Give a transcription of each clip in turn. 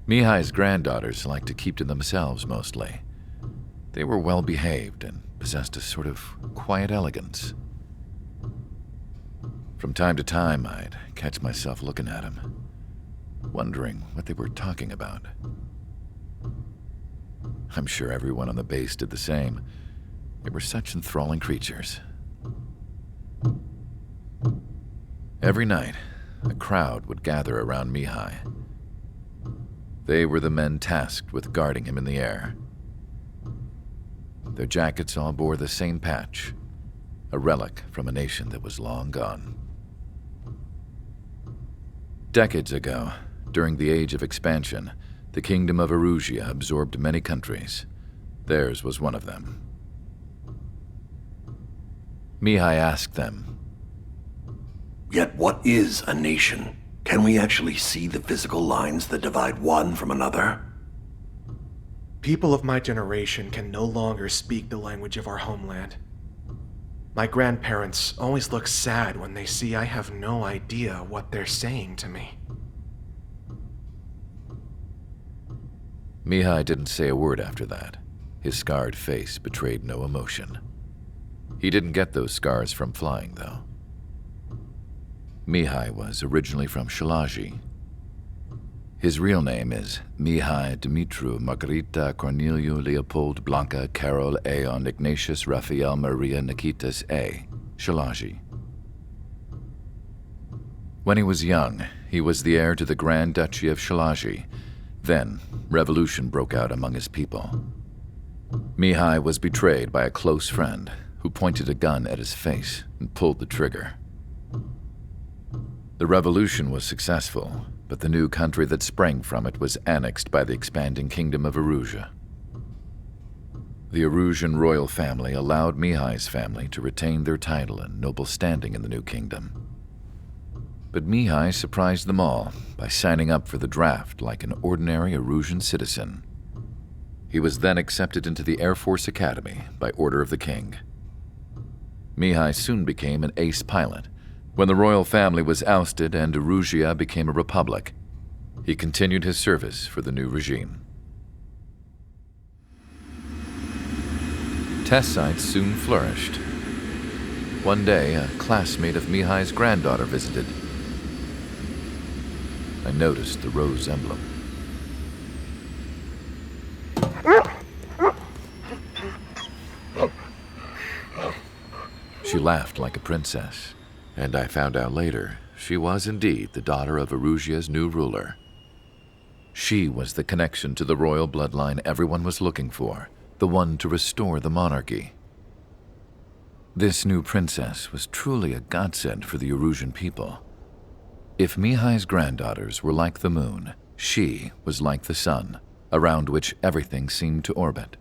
Mihai's granddaughters liked to keep to themselves mostly. They were well behaved and possessed a sort of quiet elegance. From time to time, I'd catch myself looking at them, wondering what they were talking about. I'm sure everyone on the base did the same. They were such enthralling creatures. Every night, a crowd would gather around Mihai. They were the men tasked with guarding him in the air. Their jackets all bore the same patch, a relic from a nation that was long gone. Decades ago, during the Age of Expansion, the Kingdom of Erusia absorbed many countries. Theirs was one of them. Mihai asked them, "Yet what is a nation? Can we actually see the physical lines that divide one from another?" People of my generation can no longer speak the language of our homeland. My grandparents always look sad when they see I have no idea what they're saying to me. Mihai didn't say a word after that. His scarred face betrayed no emotion. He didn't get those scars from flying, though. Mihai was originally from Shalaji. His real name is Mihai Dumitru Margarita Corneliu Leopold Blanca Carol Aeon Ignatius Raphael Maria Nikitas A. Shalaji. When he was young, he was the heir to the Grand Duchy of Shalaji. Then, revolution broke out among his people. Mihai was betrayed by a close friend who pointed a gun at his face and pulled the trigger. The revolution was successful, but the new country that sprang from it was annexed by the expanding Kingdom of Erusia. The Erusian royal family allowed Mihai's family to retain their title and noble standing in the new kingdom. But Mihai surprised them all by signing up for the draft like an ordinary Erusian citizen. He was then accepted into the Air Force Academy by order of the king. Mihai soon became an ace pilot. When the royal family was ousted and Erusia became a republic, he continued his service for the new regime. Test sites soon flourished. One day, a classmate of Mihai's granddaughter visited. I noticed the rose emblem. She laughed like a princess. And I found out later, she was indeed the daughter of Erusia's new ruler. She was the connection to the royal bloodline everyone was looking for, the one to restore the monarchy. This new princess was truly a godsend for the Erusian people. If Mihai's granddaughters were like the moon, she was like the sun, around which everything seemed to orbit.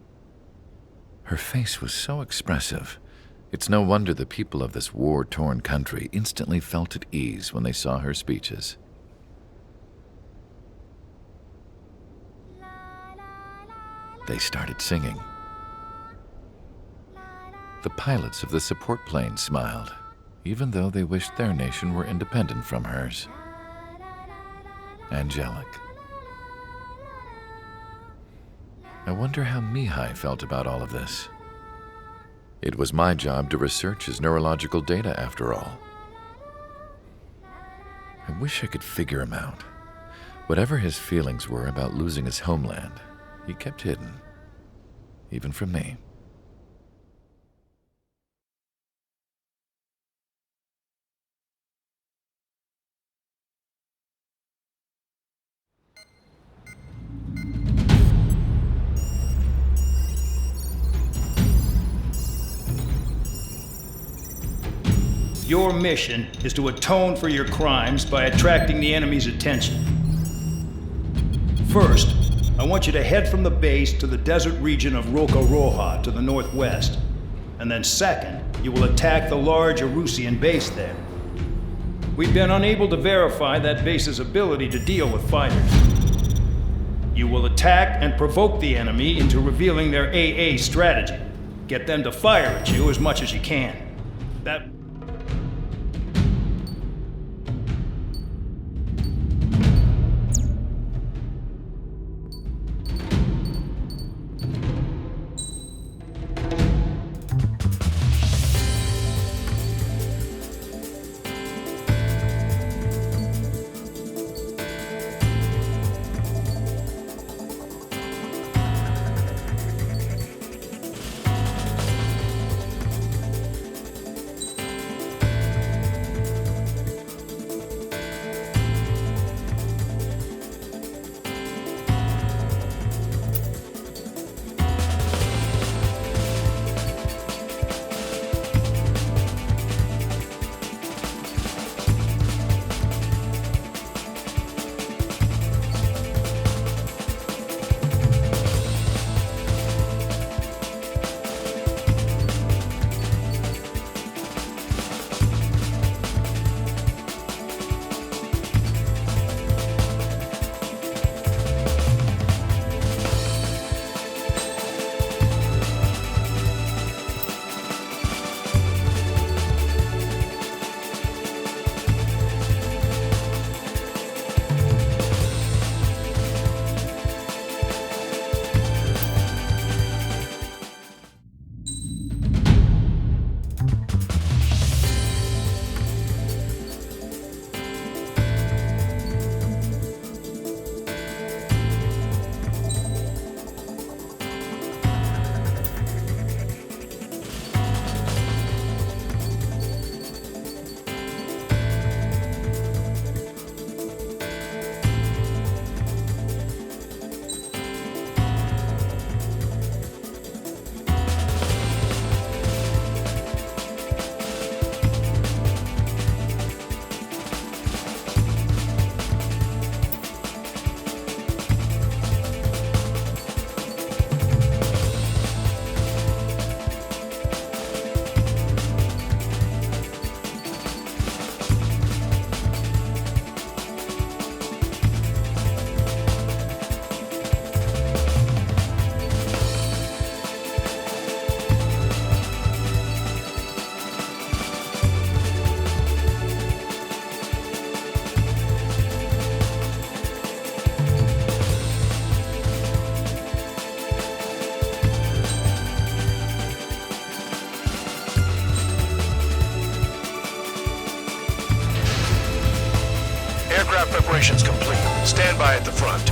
Her face was so expressive. It's no wonder the people of this war-torn country instantly felt at ease when they saw her speeches. They started singing. The pilots of the support plane smiled, even though they wished their nation were independent from hers. Angelic. I wonder how Mihai felt about all of this. It was my job to research his neurological data, after all. I wish I could figure him out. Whatever his feelings were about losing his homeland, he kept hidden, even from me. Your mission is to atone for your crimes by attracting the enemy's attention. First, I want you to head from the base to the desert region of Roca Roja to the northwest. And then second, you will attack the large Erusian base there. We've been unable to verify that base's ability to deal with fighters. You will attack and provoke the enemy into revealing their AA strategy. Get them to fire at you as much as you can. That mission's complete. Stand by at the front.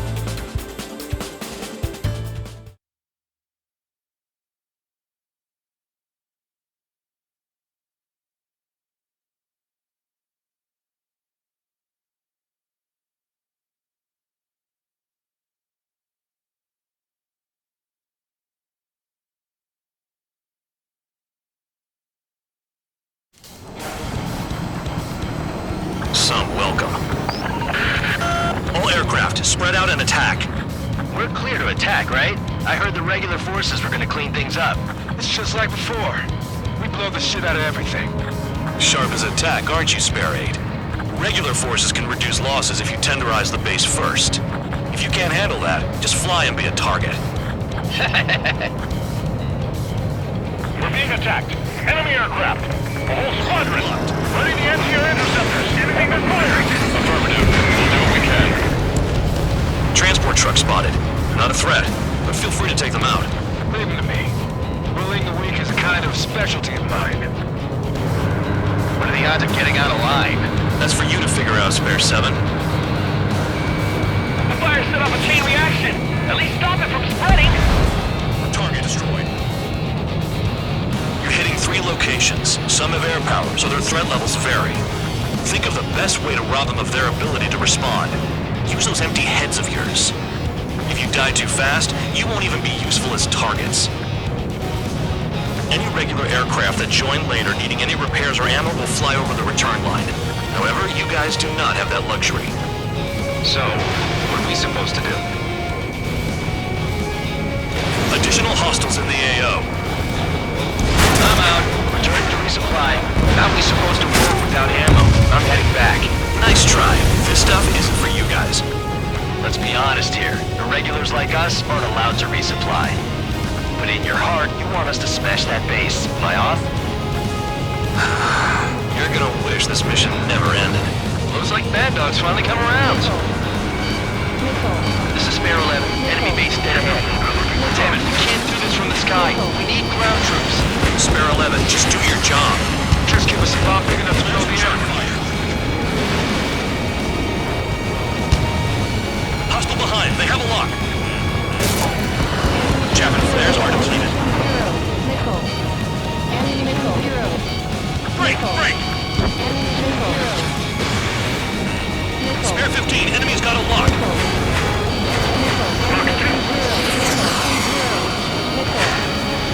Some welcome. All aircraft, spread out and attack. We're clear to attack, right? I heard the regular forces were gonna clean things up. It's just like before. We blow the shit out of everything. Sharp as attack, aren't you, Spare 8? Regular forces can reduce losses if you tenderize the base first. If you can't handle that, just fly and be a target. We're being attacked. Enemy aircraft. A whole squadron. Ready the anti-air interceptors. Anything that's firing. Affirmative. We'll do what we can. Transport truck spotted. They're not a threat, but feel free to take them out. Leave them to me. Ruling the weak is a kind of specialty of mine. What are the odds of getting out of line? That's for you to figure out, Spare 7. The fire set off a chain reaction. At least stop it from spreading. Target destroyed. You're hitting 3 locations. Some have air power, so their threat levels vary. Think of the best way to rob them of their ability to respond. Use those empty heads of yours. If you die too fast, you won't even be useful as targets. Any regular aircraft that join later needing any repairs or ammo will fly over the return line. However, you guys do not have that luxury. So, what are we supposed to do? Additional hostiles in the AO. I'm out. Returning to resupply. How are we supposed to move without ammo? I'm heading back. Nice try. This stuff isn't for you guys. Let's be honest here. Irregulars like us aren't allowed to resupply. But in your heart, you want us to smash that base. Am I off? You're gonna wish this mission never ended. Looks like Bad Dog's finally come around. This is Spare 11. Enemy base dead ahead. Damn it, we can't do this from the sky. We need ground troops. Spare 11, just do your job. Just give us a bomb big enough to fill the air. Hostile behind. They have a lock. Javelin flares are depleted. Nickel. Enemy nickel. Hero. Break! Break! Enemy nickel. Nickel. Spare 15. Enemy's got a lock. Nickel. Nickel.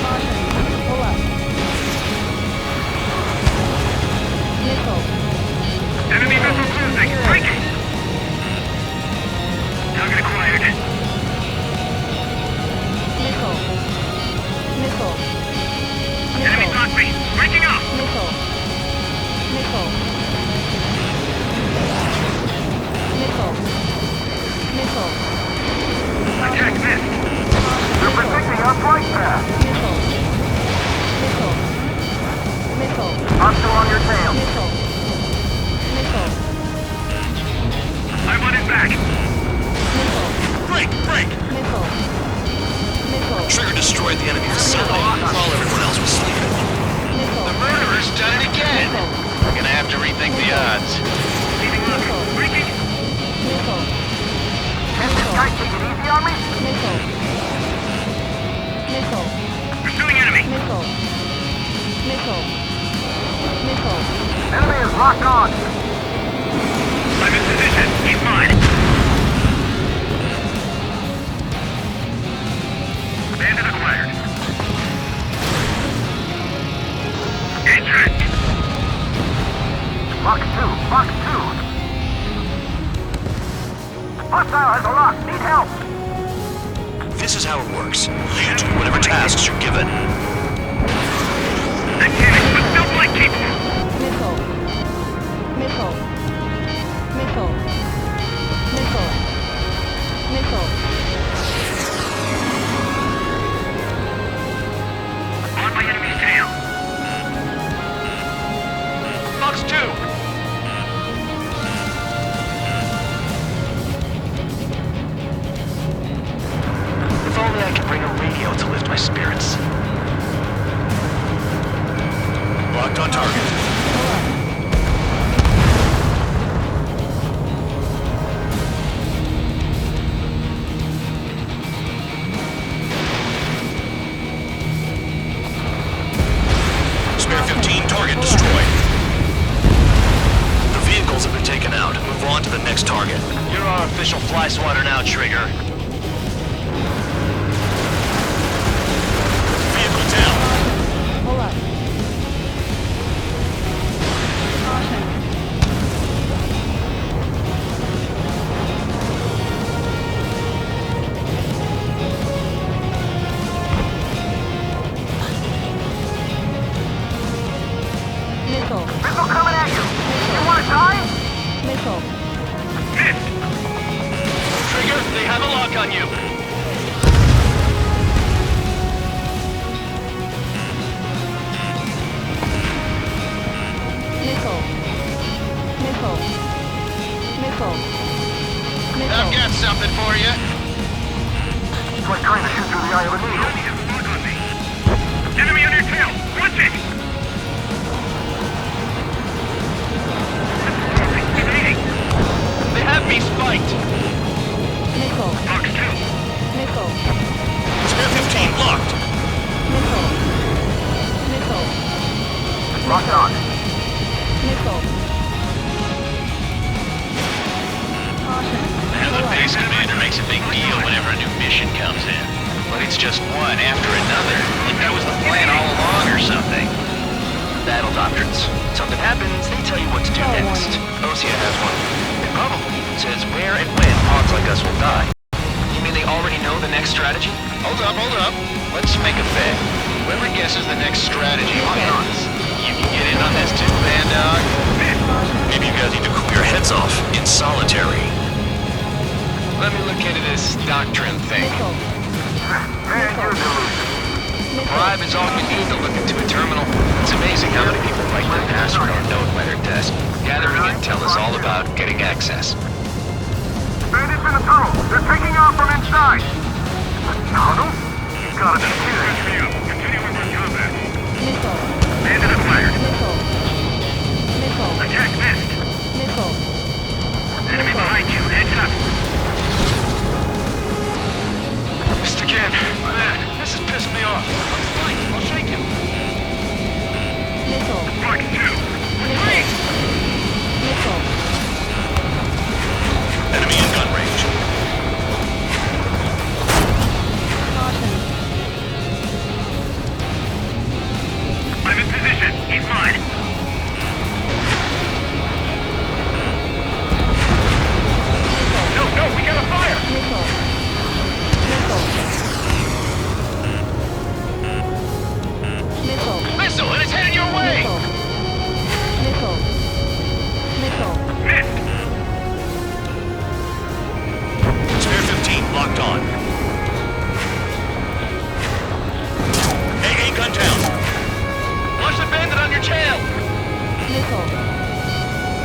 Caution. Pull up. Nickel. Enemy vessel cruising. Breaking. Target acquired. Nickel. Nickel. Enemy got me. Breaking up. Nickel. Nickel. Nickel. Nickel. Attack missed. They're protecting our flight path. Nickel. Nickel. Nickel. Hostile on your tail. Nickel. Nickel. I want it back. Nickel. Break! Break! Nickel. Nickel. Trigger destroyed the enemy facility while everyone else was sleeping. Nickel. The murderer's done it again. We're gonna have to rethink the odds. Leaving locker. Breaking. Nickel. Can this guy take it easy on me? Nickel. Nickel. Pursuing enemy. Nickel. Nickel. Nickel. Enemy is locked on. I'm in position. He's mine. Bandit acquired. Engage. Box 2. Box 2. Hostile has a lock. Need help. This is how it works. You do whatever tasks you're given. Mechanic, but still flight capable. Nickel. Nickel. Nickel. Nickel. Nickel. On my enemy's tail. Box 2. If only I could bring a radio to lift my spirits. Locked on target. to the next target. You're our official fly swatter now, Trigger. Vehicle down. Hold up. Caution. Missile. Missile coming at you! You wanna die? Missile. Trigger, they have a lock on you. Missile. Missile. Missile. Missile. I've got something for you. It's like trying to shoot through the eye of a needle. Enemy on your tail! Watch it! They have me spiked. Missile. Box 2. Missile. Spare 15 locked. Missile. Missile. Locked on. Missile. Caution. The base commander makes a big deal whenever a new mission comes in. But it's just one after another. Like that was the plan all along or something. Battle doctrines. Something happens, they tell you what to do Oh, next. Osea has one. It probably even says where and when pawns like us will die. You mean they already know the next strategy? Hold up. Let's make a bet. Whoever guesses the next strategy wins. You can get in on this too, Bandai. Maybe you guys need to cool your heads off in solitary. Let me look into this doctrine thing. Missile. And you're delusional. Bribe is all you need to look into a terminal. It's amazing how many people write their password on note by their desk. Gathering intel is all about getting access. Bandits in the tunnel. They're taking off from inside. The tunnel? You gotta be kidding. Continuing on combat. Missile. Bandit acquired. Missile. Missile. Attack missed. Missile. Enemy behind you. Heads up. Missed again. Man, this is pissing me off. I'll shake him. Missile. Box 2. Missile. Missile. Enemy in gun range. Caution. I'm in position. He's mine. No, we got a fire! Missile. Missile. Missile. Missile, and it's heading your way! Missile. Missile. Missile. Missed! Spare 15 locked on. AA gun down. Watch the bandit on your tail! Missile.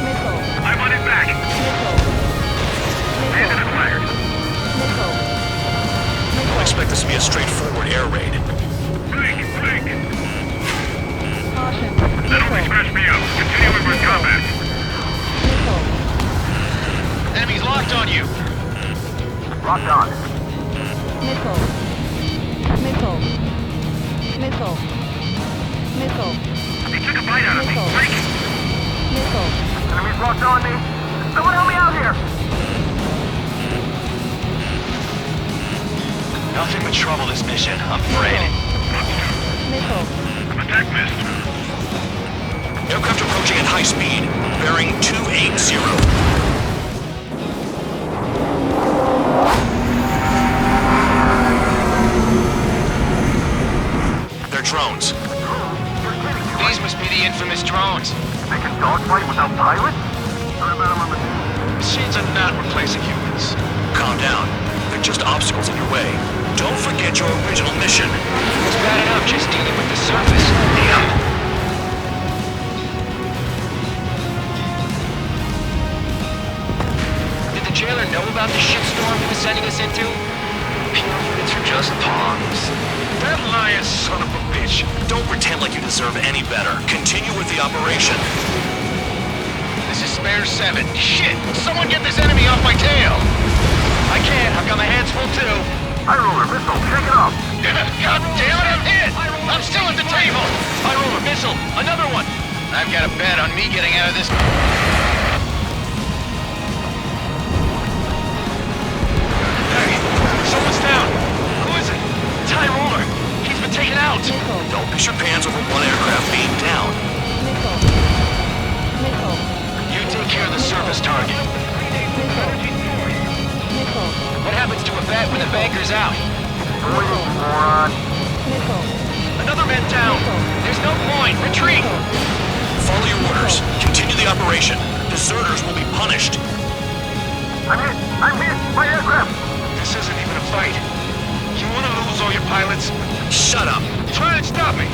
Missile. I'm on it back! Missile. Bandit Missile. acquired! Missile. I Missile. expect this to be a straightforward air raid. Blink! Caution. That'll Missile. smash me up. Continuing with combat. Missile. Enemy's locked on you! Locked on. Missile. Missile. Missile. Missile. He took a bite out of me. Missile. Break! Missile. Enemy's locked on me. Someone help me out here! Nothing but trouble this mission, I'm afraid. Missile. Attack missed. Aircraft approaching at high speed. Bearing 280. They're drones. These must be the infamous drones. They can dogfight without pilots? Heard about them on the news. Machines are not replacing humans. Calm down. They're just obstacles in your way. Don't forget your original mission. It's bad enough just dealing with the surface. Damn. Did the jailer know about the shitstorm he was sending us into? Pure units are just pawns. That lying son of a bitch. Don't pretend like you deserve any better. Continue with the operation. This is Spare 7. Shit! Someone get this enemy off my tail! I can't. I've got my hands full too. High roller missile, shake it off! God damn it, I'm hit! I'm still at the table! High roller missile, another one! I've got a bet on me getting out of this. Focus your pans over one aircraft being down. Missile. Missile. You take care of the surface target. Missile. Missile. What happens to a vet when the banker's out? Missile. Another man down. There's no point. Retreat. Follow your orders. Continue the operation. Deserters will be punished. I'm hit! I'm hit! My aircraft! This isn't even a fight. You want to lose all your pilots? Shut up. Try and stop me.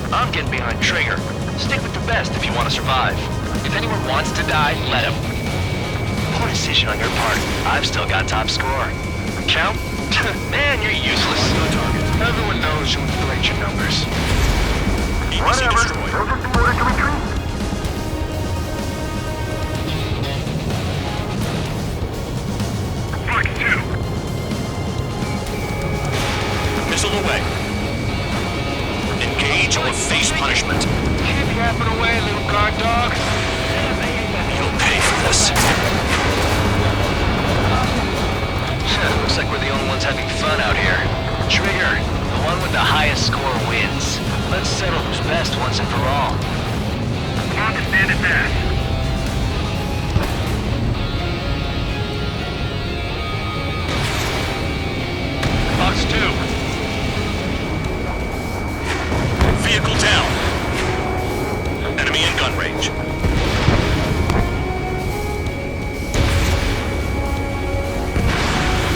I'm getting behind Trigger. Stick with the best if you want to survive. If anyone wants to die, let him. Poor decision on your part. I've still got top score. Count? Man, you're useless. Everyone knows you inflate your numbers. Whatever. They'll just be ordered to retreat. Flight 2. Missile away. Engage or face punishment. Keep yapping away, little guard dog. You'll pay for this. Looks like we're the only ones having fun out here. Trigger, the one with the highest score wins. Let's settle who's best once and for all. Understand it there. Fox 2. Vehicle down. Enemy in gun range.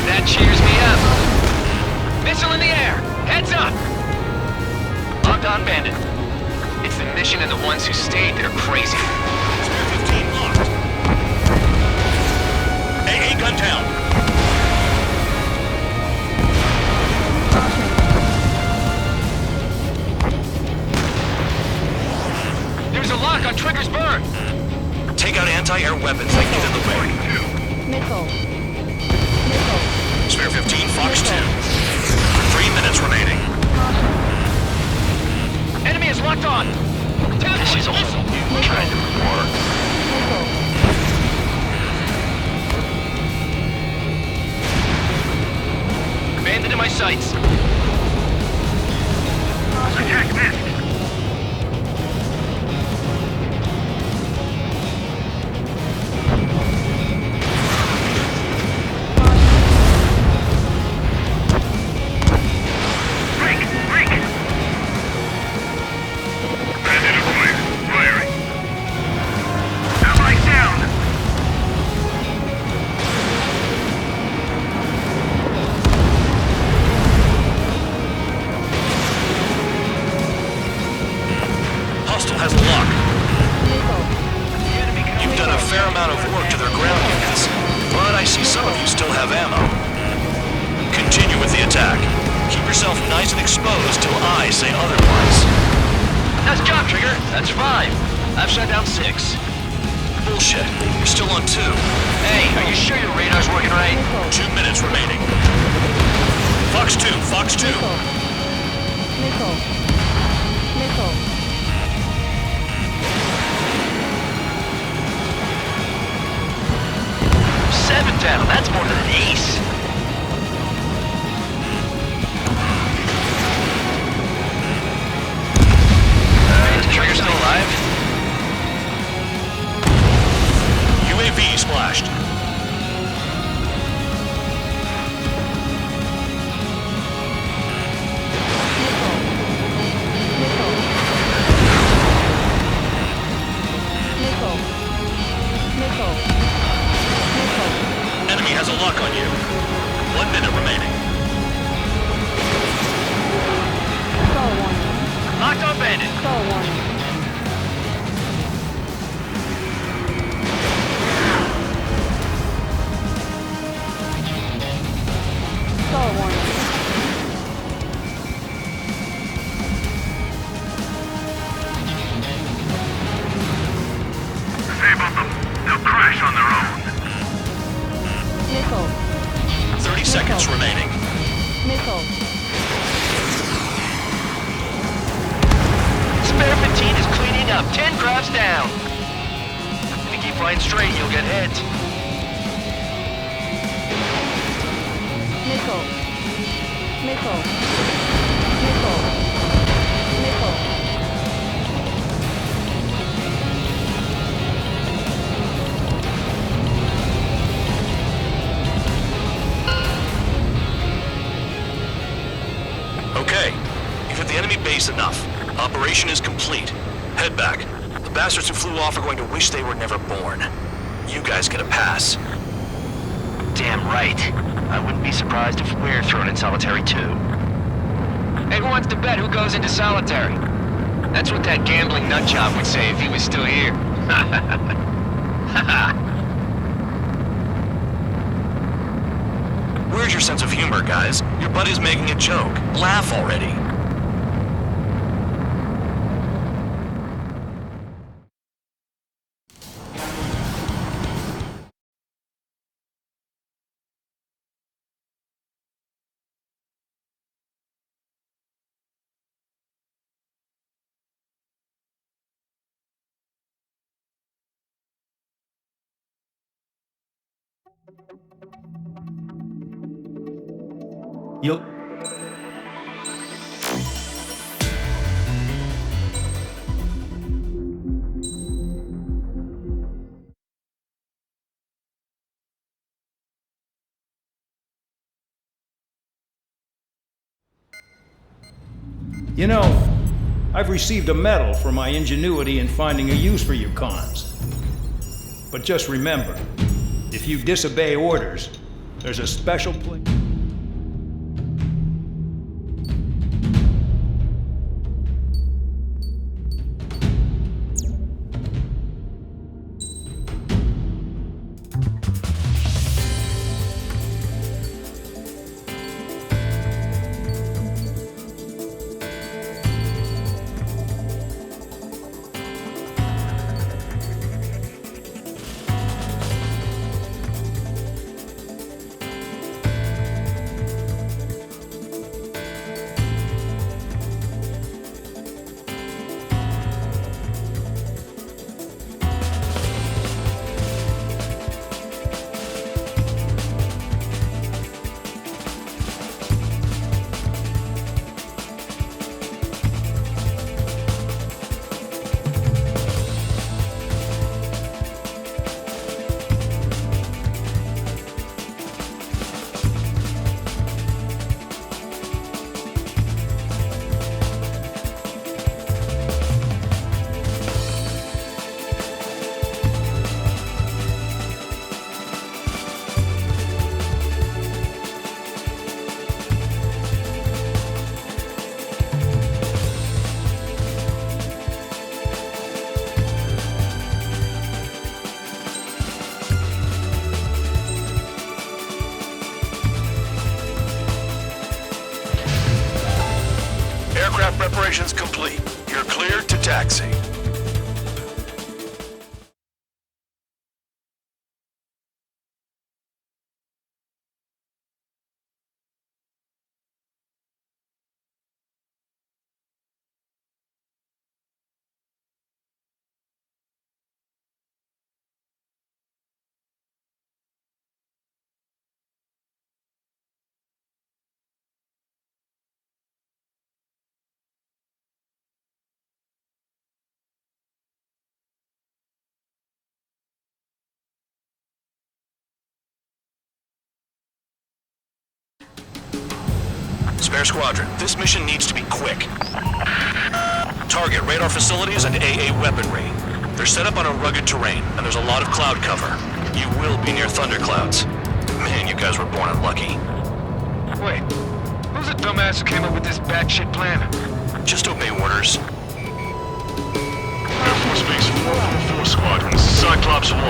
That cheers me up. Missile in the air. Heads up. Locked on Bandit. It's the mission and the ones who stayed that are crazy. Spear 15 locked. AA gun down. There's a lock on Trigger's burn. Take out anti-air weapons that get in the way. Missile. Missile. Spear 15 Fox 2. 3 minutes remaining. Enemy is locked on. This is also new kind of war. Missile. Bandit in my sights. Attack missed. Break! Break! Bandit acquired. Firing. Allies down! Hostile has a lock. Missile. You've done a fair amount of work to their ground units, but I see some of you still have ammo. Continue with the attack. Keep yourself nice and exposed till I say otherwise. Nice job, Trigger. That's 5. I've shot down 6. Bullshit. You're still on 2. Hey, are you sure your radar's working right? 2 minutes remaining. Fox 2, Fox 2. Missile. Missile. 7 down. That's more than an ace. Is the Trigger still alive? UAV splashed. Missile. Missile. Missile. Enemy has a lock on you. 1 minute remaining. Star warning. Locked on Bandit. Star warning. Star warning. Disable them. They'll crash on their own. Missile. 30 seconds remaining. Missile. Spare 15 is cleaning up. 10 crafts down. If you keep flying straight, you'll get hit. Missile. Missile. Missile. enemy base enough. Operation is complete. Head back. The bastards who flew off are going to wish they were never born. You guys get a pass. Damn right. I wouldn't be surprised if we're thrown in solitary too. Hey, who wants to bet who goes into solitary? That's what that gambling nutjob would say if he was still here. Where's your sense of humor, guys? Your buddy's making a joke. Laugh already. You'll... You know, I've received a medal for my ingenuity in finding a use for you cons. But just remember, if you disobey orders, there's a special place. Aircraft preparations complete. You're cleared to taxi. Spare Squadron, this mission needs to be quick. Target radar facilities and AA weaponry. They're set up on a rugged terrain, and there's a lot of cloud cover. You will be near thunderclouds. Man, you guys were born unlucky. Wait, who's the dumbass who came up with this batshit plan? Just obey orders. Air Force Base 444 Squadrons, Cyclops 1.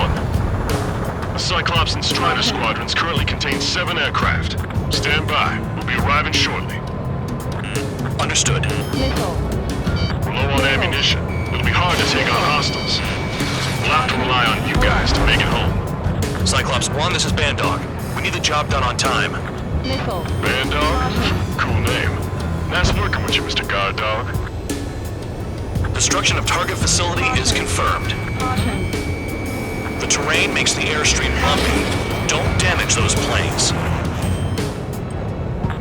The Cyclops and Strider Squadrons currently contain 7 aircraft. Stand by. We'll be arriving shortly. Understood. Missile. We're low on ammunition. It'll be hard to take on hostiles. We'll have to rely on you guys to make it home. Cyclops 1, this is Bandog. We need the job done on time. Missile. Bandog? Cool name. Nice working with you, Mr. Guard Dog. Destruction of target facility is confirmed. Caution. The terrain makes the airstream bumpy. Don't damage those planes.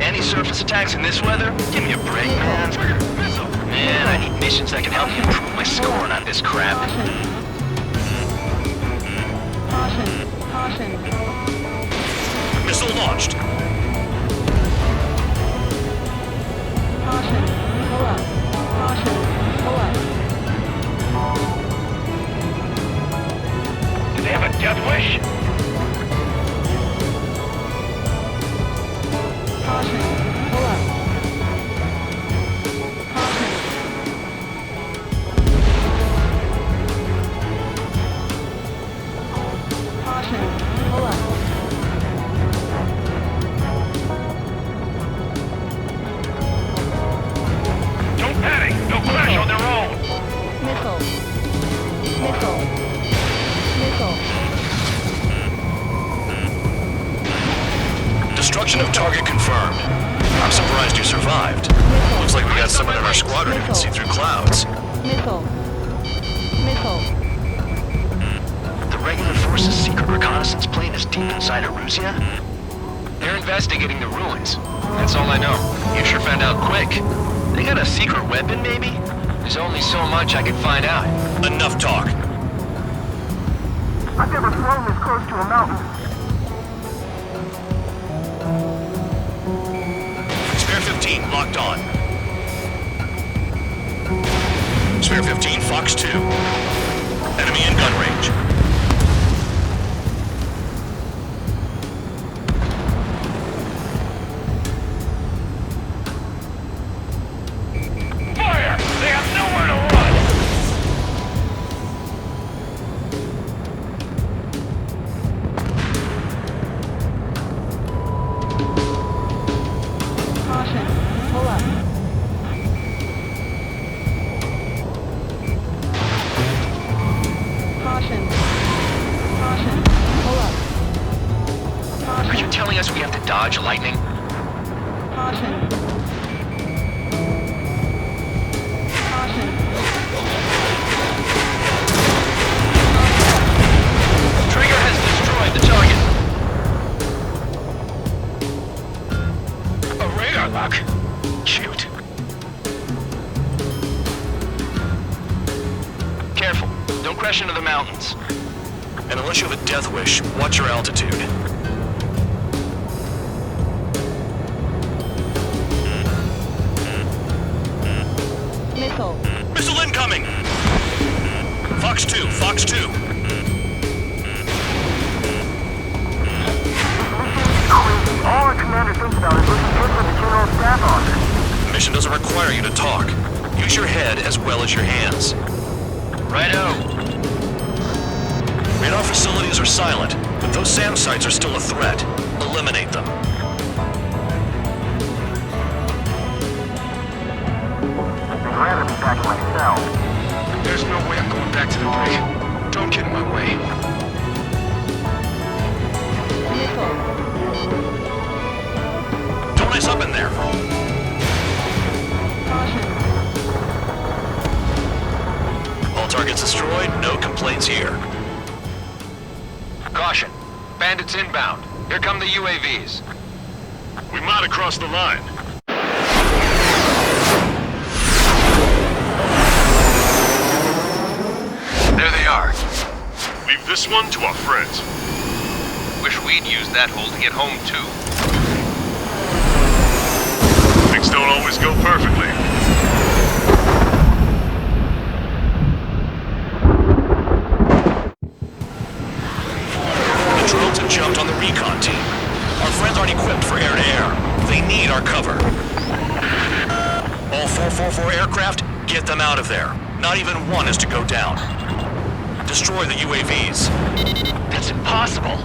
Any surface attacks in this weather? Give me a break, man. Man, I need missions that can help me improve my scoring on this crap. Caution. Caution. Missile launched. Caution. Pull up. Location of target confirmed. I'm surprised you survived. Looks like we got someone in our squadron who can see through clouds. Missile. Missile. The regular force's secret reconnaissance plane is deep inside Erusea? They're investigating the ruins. That's all I know. You sure found out quick. They got a secret weapon, maybe? There's only so much I can find out. Enough talk. I've never flown this close to a mountain. Spare 15, locked on. Spare 15, Fox 2. Enemy in gun range. Fire! They have nowhere to run! Caution. Pull up. Caution. Caution. Pull up. Are you telling us we have to dodge lightning? Caution. Caution. Trigger has destroyed the target. A radar lock. Shoot. Careful. Don't crash into the mountains. And unless you have a death wish, watch your altitude. Missile. Missile incoming! Fox 2, Fox 2. All our commander thinks about is looking good for the general staff office. The mission doesn't require you to talk. Use your head as well as your hands. Righto. Radar facilities are silent, but those SAM sites are still a threat. Eliminate them. I'd rather be back in my cell. There's no way I'm going back to the brig. Don't get in my way. Missile. Don't ice up in there. Caution. All targets destroyed, no complaints here. Caution. Bandits inbound. Here come the UAVs. We might have crossed the line. There they are. Leave this one to our friends. Wish we'd used that hole to get home, too. Things don't always go perfectly. The drones have jumped on the recon team. Our friends aren't equipped for air-to-air. They need our cover. All 444 aircraft, get them out of there. Not even one is to go down. Destroy the UAVs. That's impossible.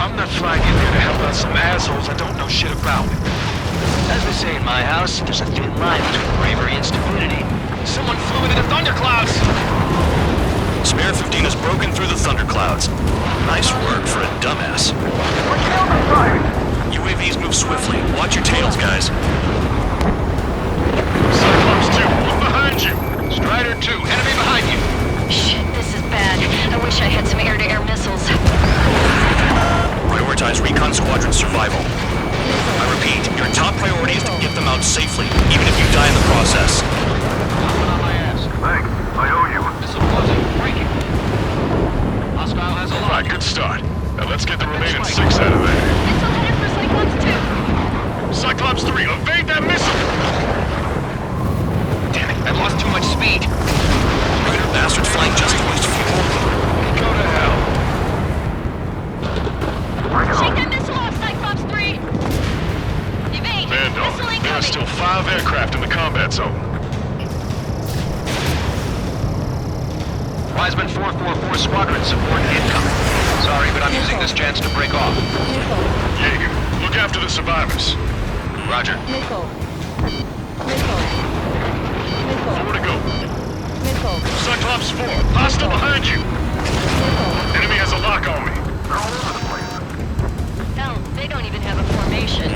I'm not flying in there to help out some assholes I don't know shit about. As they say in my house, there's a thin line between bravery and stupidity. Someone flew into the thunderclouds! Spare 15 has broken through the thunderclouds. Nice work for a dumbass. We're killed by fire! UAVs move swiftly. Watch your tails, guys. Cyclops 2, look behind you! Strider 2, enemy behind you! Shit, this is bad. I wish I had some air-to-air missiles. Prioritize recon squadron survival. I repeat, your top priority is to get them out safely, even if you die in the process. On my ass. Thanks, I owe you. Missile closing. Breaking. Hostile has a lock. Alright, good start. Now let's get the remaining 6 out of there. Missile headed for Cyclops 2. Cyclops 3, evade that missile! Damn it, I lost too much speed. Traitor bastards flying just to waste fuel. Go to hell. Shake that missile off, Cyclops 3. Evade. Vandal, Missile there are incoming. still 5 aircraft in the combat zone. Wiseman 444 squadron support incoming. Sorry, but I'm using this chance to break off. Missile. Jaeger, look after the survivors. Roger. Missile. Missile. Missile. Nowhere to go. Missile. Cyclops 4, hostile behind you! Missile. Enemy has a lock on me. Hell, they don't even have a formation.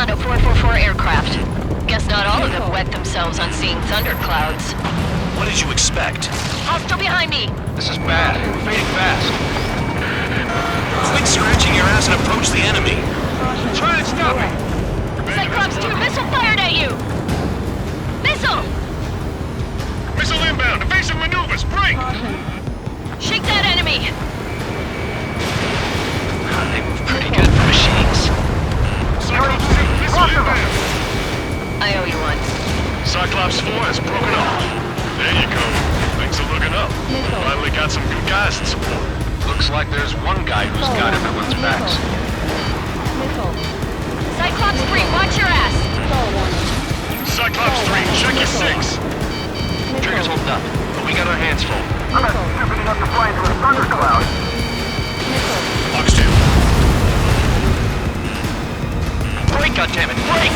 Commando 444 aircraft. Guess not all of them wet themselves on seeing thunderclouds. What did you expect? Hostile behind me! This is bad. We're fading fast. Quit scratching your ass and approach the enemy. Try to stop it! Cyclops 2 missile fired at you! Missile! Missile inbound. Evasive maneuvers. Break! Shake that enemy! They move pretty good for machines. Cyclops 2, missile inbound. I owe you one. Cyclops 4 has broken off. There you go. Things are looking up. Finally got some good guys in support. Looks like there's one guy who's got everyone's backs. Missile. Cyclops 3, watch your ass! Stall warning. Cyclops 3, check your 6. Trigger's holding up, but we got our hands full. I'm not distributing up the fly into a thundercloud. Missile. Fox 2. Break, goddammit, break!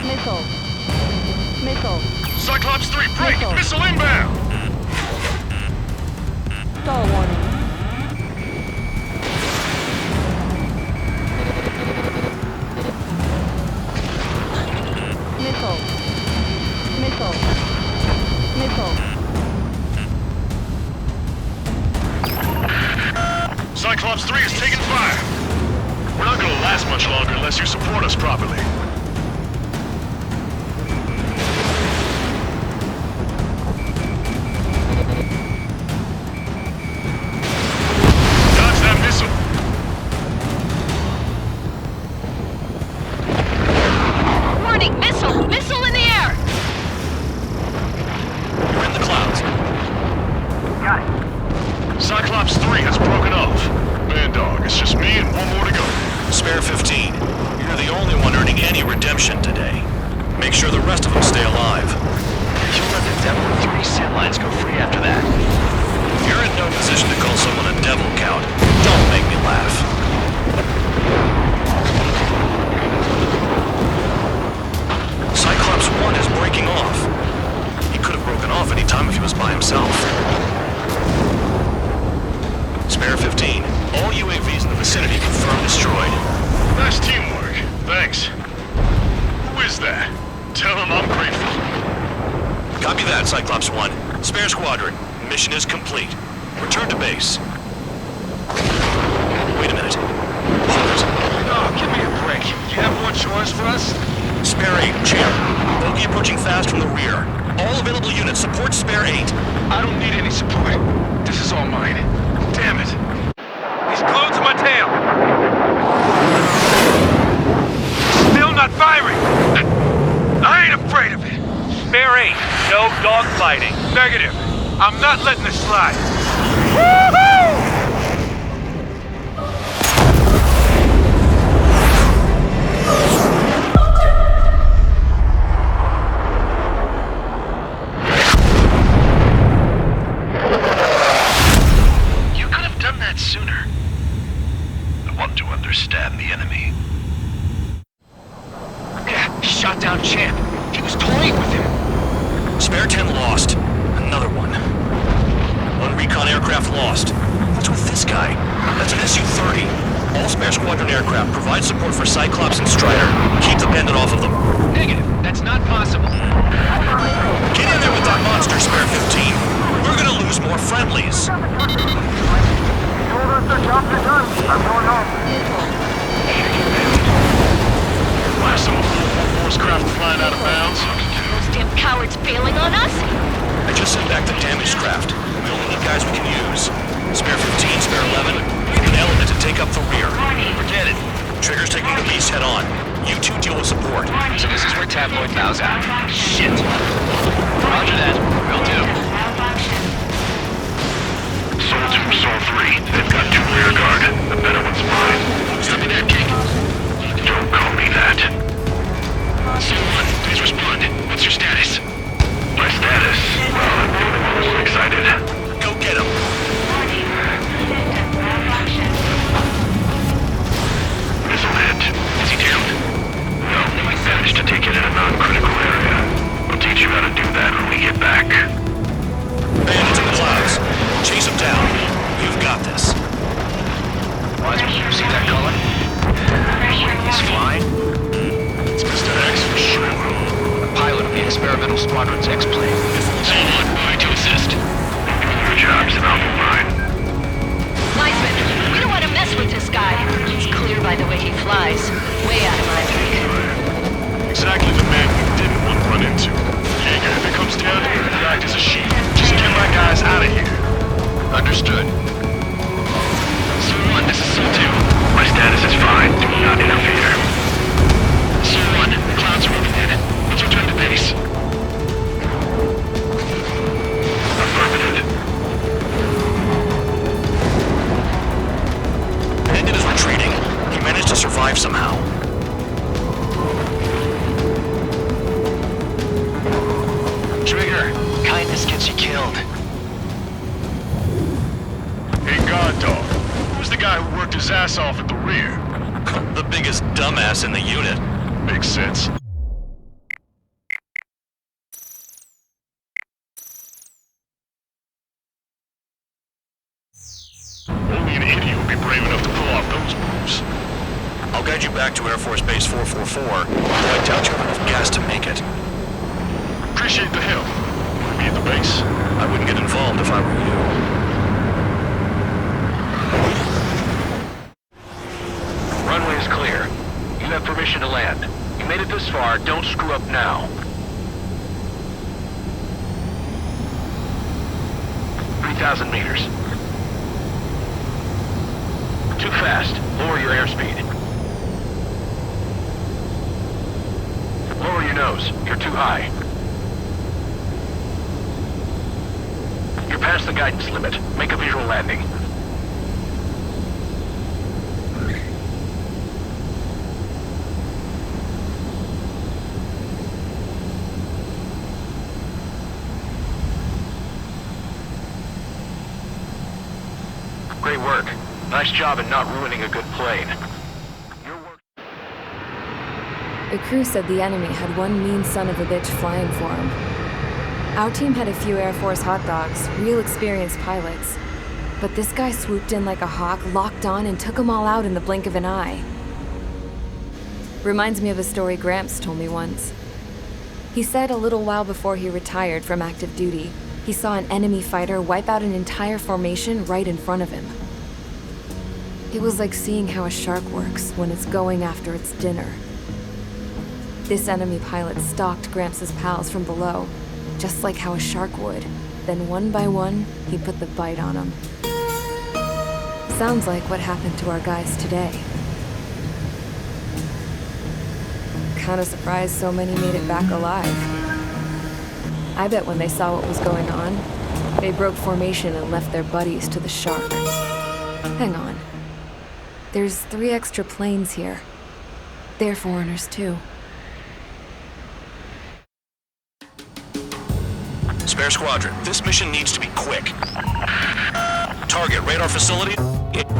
Missile. Missile. Cyclops 3, break! Missile. Missile inbound! Stall warning. Missile. Missile. Missile. Cyclops 3 is taking fire. We're not gonna last much longer unless you support us properly. Dodge that missile. Warning, missile! Missile in the air! You're in the clouds. Got it. Cyclops 3 has broken off. Man dog, it's just me and one more to go. Spare 15. You're the only one earning any redemption today. Make sure the rest of them stay alive. You'll let the Devil 3 set lines go free after that. You're in no position to call someone a devil, Count. Don't make me laugh. Cyclops 1 is breaking off. He could have broken off any time if he was by himself. Spare 15. All UAVs in the vicinity confirmed destroyed. Nice teamwork. Thanks. Who is that? Tell him I'm grateful. Copy that, Cyclops 1. Spare squadron. Mission is complete. Return to base. Wait a minute. Hold it. Oh, give me a break. Do you have more chores for us? Spare 8, Champ. Bogey approaching fast from the rear. All available units support Spare 8. I don't need any support. This is all mine. Damn it. He's glued to my tail. Still not firing. I ain't afraid of it. Spare 8. No dogfighting. Negative. I'm not letting this slide. Woohoo! You could have done that sooner. I want to understand the enemy. Yeah, he shot down Champ. He was toying with him. Spare 10 lost. Another one. One recon aircraft lost. What's with this guy? That's an SU-30. All spare squadron aircraft provide support for Cyclops and Strider. Keep the bandit off of them. Negative. That's not possible. Get in there with that monster, Spare 15. We're gonna lose more friendlies. Told us the jobs are done. I'm going home. Why some force craft flying out of bounds? Those damn cowards bailing on us? I just sent back the damaged craft. We only need guys we can use. Spare 15, Spare 11. We need an element to take up the rear. Forget it. Trigger's taking the beast head on. You two deal with support. So this is where Tabloid bows out. Shit. Roger that. Will do. Soul 2, Soul 3. They've got 2 rear guard. The better one's mine. Stop me there, King. Don't call me that. Soul 1, please respond. What's your status? My status? Well, I'm the only one who's excited. Go get him. Missile hit. Is he down? No, I managed to take it in a non Squadron's X-plane. Zone 1, moving to assist. Good job, Alpha Line. Linesman, we don't want to mess with this guy. He's clear by the way he flies. Way out of my league. Exactly the man we didn't want to run into. Jaeger, if it comes down to it, you act as a shield. Just get my guys out of here. Understood. Zone 1, this is Zone 2. My status is fine. Do not interfere. Zone 1, the clouds are moving in. Let's return to base. Affirmative. Bandit is retreating. He managed to survive somehow. Trigger, kindness gets you killed. Hey, God Dog. Who's the guy who worked his ass off at the rear? The biggest dumbass in the unit. Makes sense. Only an idiot would be brave enough to pull off those moves. I'll guide you back to Air Force Base 444, though I doubt you have enough gas to make it. Appreciate the help. Want to be at the base? I wouldn't get involved if I were you. Runway is clear. You have permission to land. You made it this far, don't screw up now. 3,000 meters. Too fast. Lower your airspeed. Lower your nose. You're too high. You're past the guidance limit. Make a visual landing. Great work. Nice job in not ruining a good plane. Your work. The crew said the enemy had one mean son of a bitch flying for him. Our team had a few Air Force hot dogs, real experienced pilots. But this guy swooped in like a hawk, locked on, and took them all out in the blink of an eye. Reminds me of a story Gramps told me once. He said a little while before he retired from active duty, he saw an enemy fighter wipe out an entire formation right in front of him. It was like seeing how a shark works when it's going after its dinner. This enemy pilot stalked Gramps' pals from below, just like how a shark would. Then one by one, he put the bite on them. Sounds like what happened to our guys today. Kinda surprised so many made it back alive. I bet when they saw what was going on, they broke formation and left their buddies to the shark. Hang on. There's 3 extra planes here. They're foreigners too. Spare Squadron, this mission needs to be quick. Target radar facility,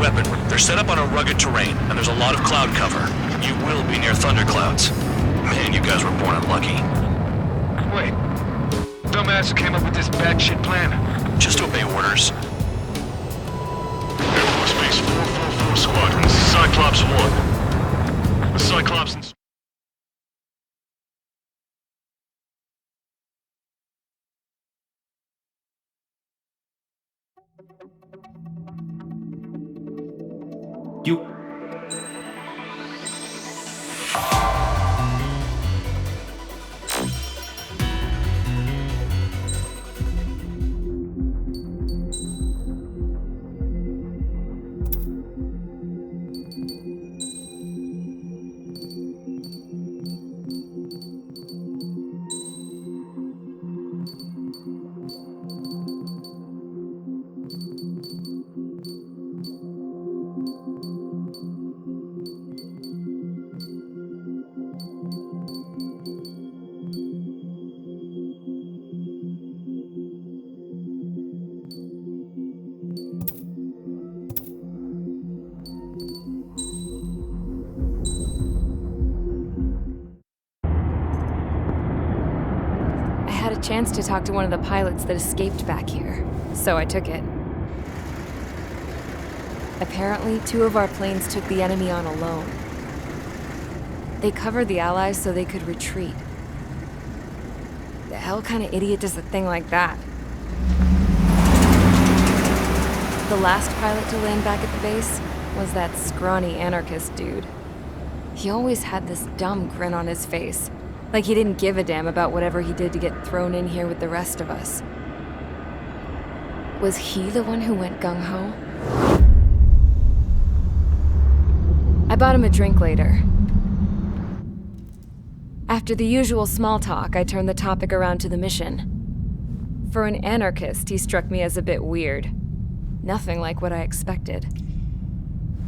weapon. They're set up on a rugged terrain, and there's a lot of cloud cover. You will be near thunderclouds. Man, you guys were born unlucky. Wait. Dumbass who came up with this bad shit plan. Just obey orders. Air Force Base 444 Squadron. This is Cyclops 1. The Cyclops and... You... Chance to talk to one of the pilots that escaped back here, so I took it. Apparently, 2 of our planes took the enemy on alone. They covered the Allies so they could retreat. the hell kind of idiot does a thing like that? The last pilot to land back at the base was that scrawny anarchist dude. He always had this dumb grin on his face, like he didn't give a damn about whatever he did to get thrown in here with the rest of us. Was he the one who went gung-ho? I bought him a drink later. After the usual small talk, I turned the topic around to the mission. For an anarchist, he struck me as a bit weird. Nothing like what I expected.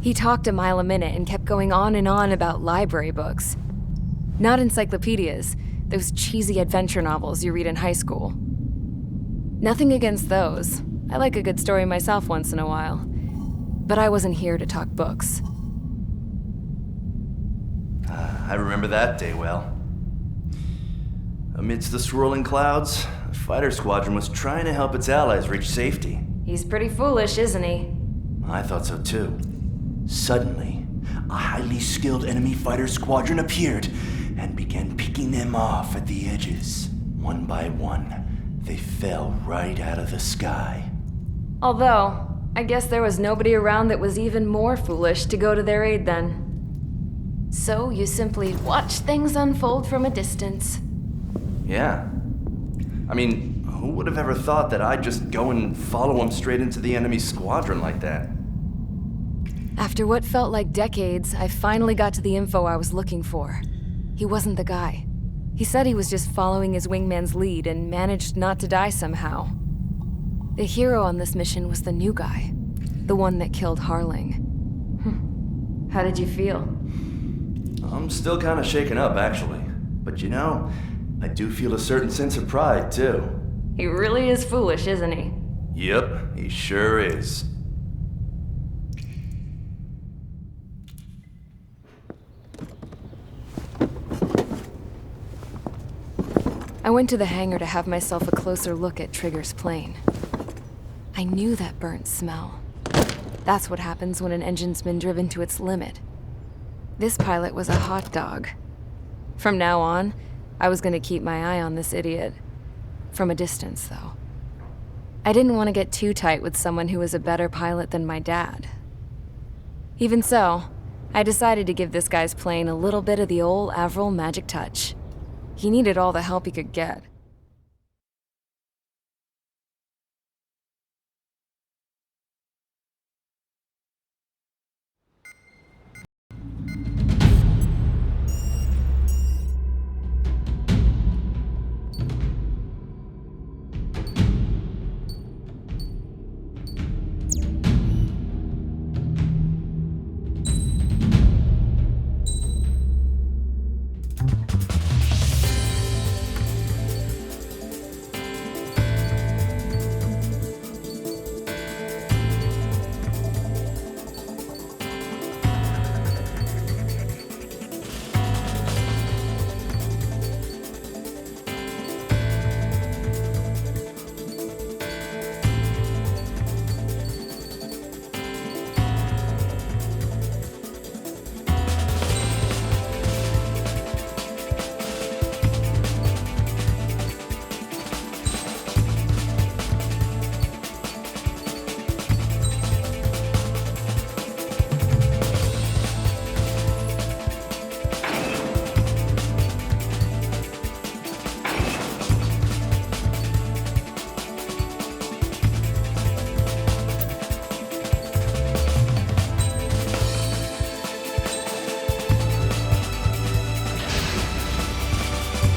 He talked a mile a minute and kept going on and on about library books. Not encyclopedias, those cheesy adventure novels you read in high school. Nothing against those. I like a good story myself once in a while. But I wasn't here to talk books. I remember that day well. Amidst the swirling clouds, a fighter squadron was trying to help its allies reach safety. He's pretty foolish, isn't he? I thought so too. Suddenly, a highly skilled enemy fighter squadron appeared and began picking them off at the edges. One by one, they fell right out of the sky. Although, I guess there was nobody around that was even more foolish to go to their aid then. So you simply watch things unfold from a distance. Yeah. I mean, who would have ever thought that I'd just go and follow him straight into the enemy squadron like that? After what felt like decades, I finally got to the info I was looking for. He wasn't the guy. He said he was just following his wingman's lead and managed not to die somehow. The hero on this mission was the new guy, the one that killed Harling. How did you feel? I'm still kind of shaken up, actually. But you know, I do feel a certain sense of pride, too. He really is foolish, isn't he? Yep, he sure is. I went to the hangar to have myself a closer look at Trigger's plane. I knew that burnt smell. That's what happens when an engine's been driven to its limit. This pilot was a hot dog. From now on, I was going to keep my eye on this idiot. From a distance, though. I didn't want to get too tight with someone who was a better pilot than my dad. Even so, I decided to give this guy's plane a little bit of the old Avril magic touch. He needed all the help he could get.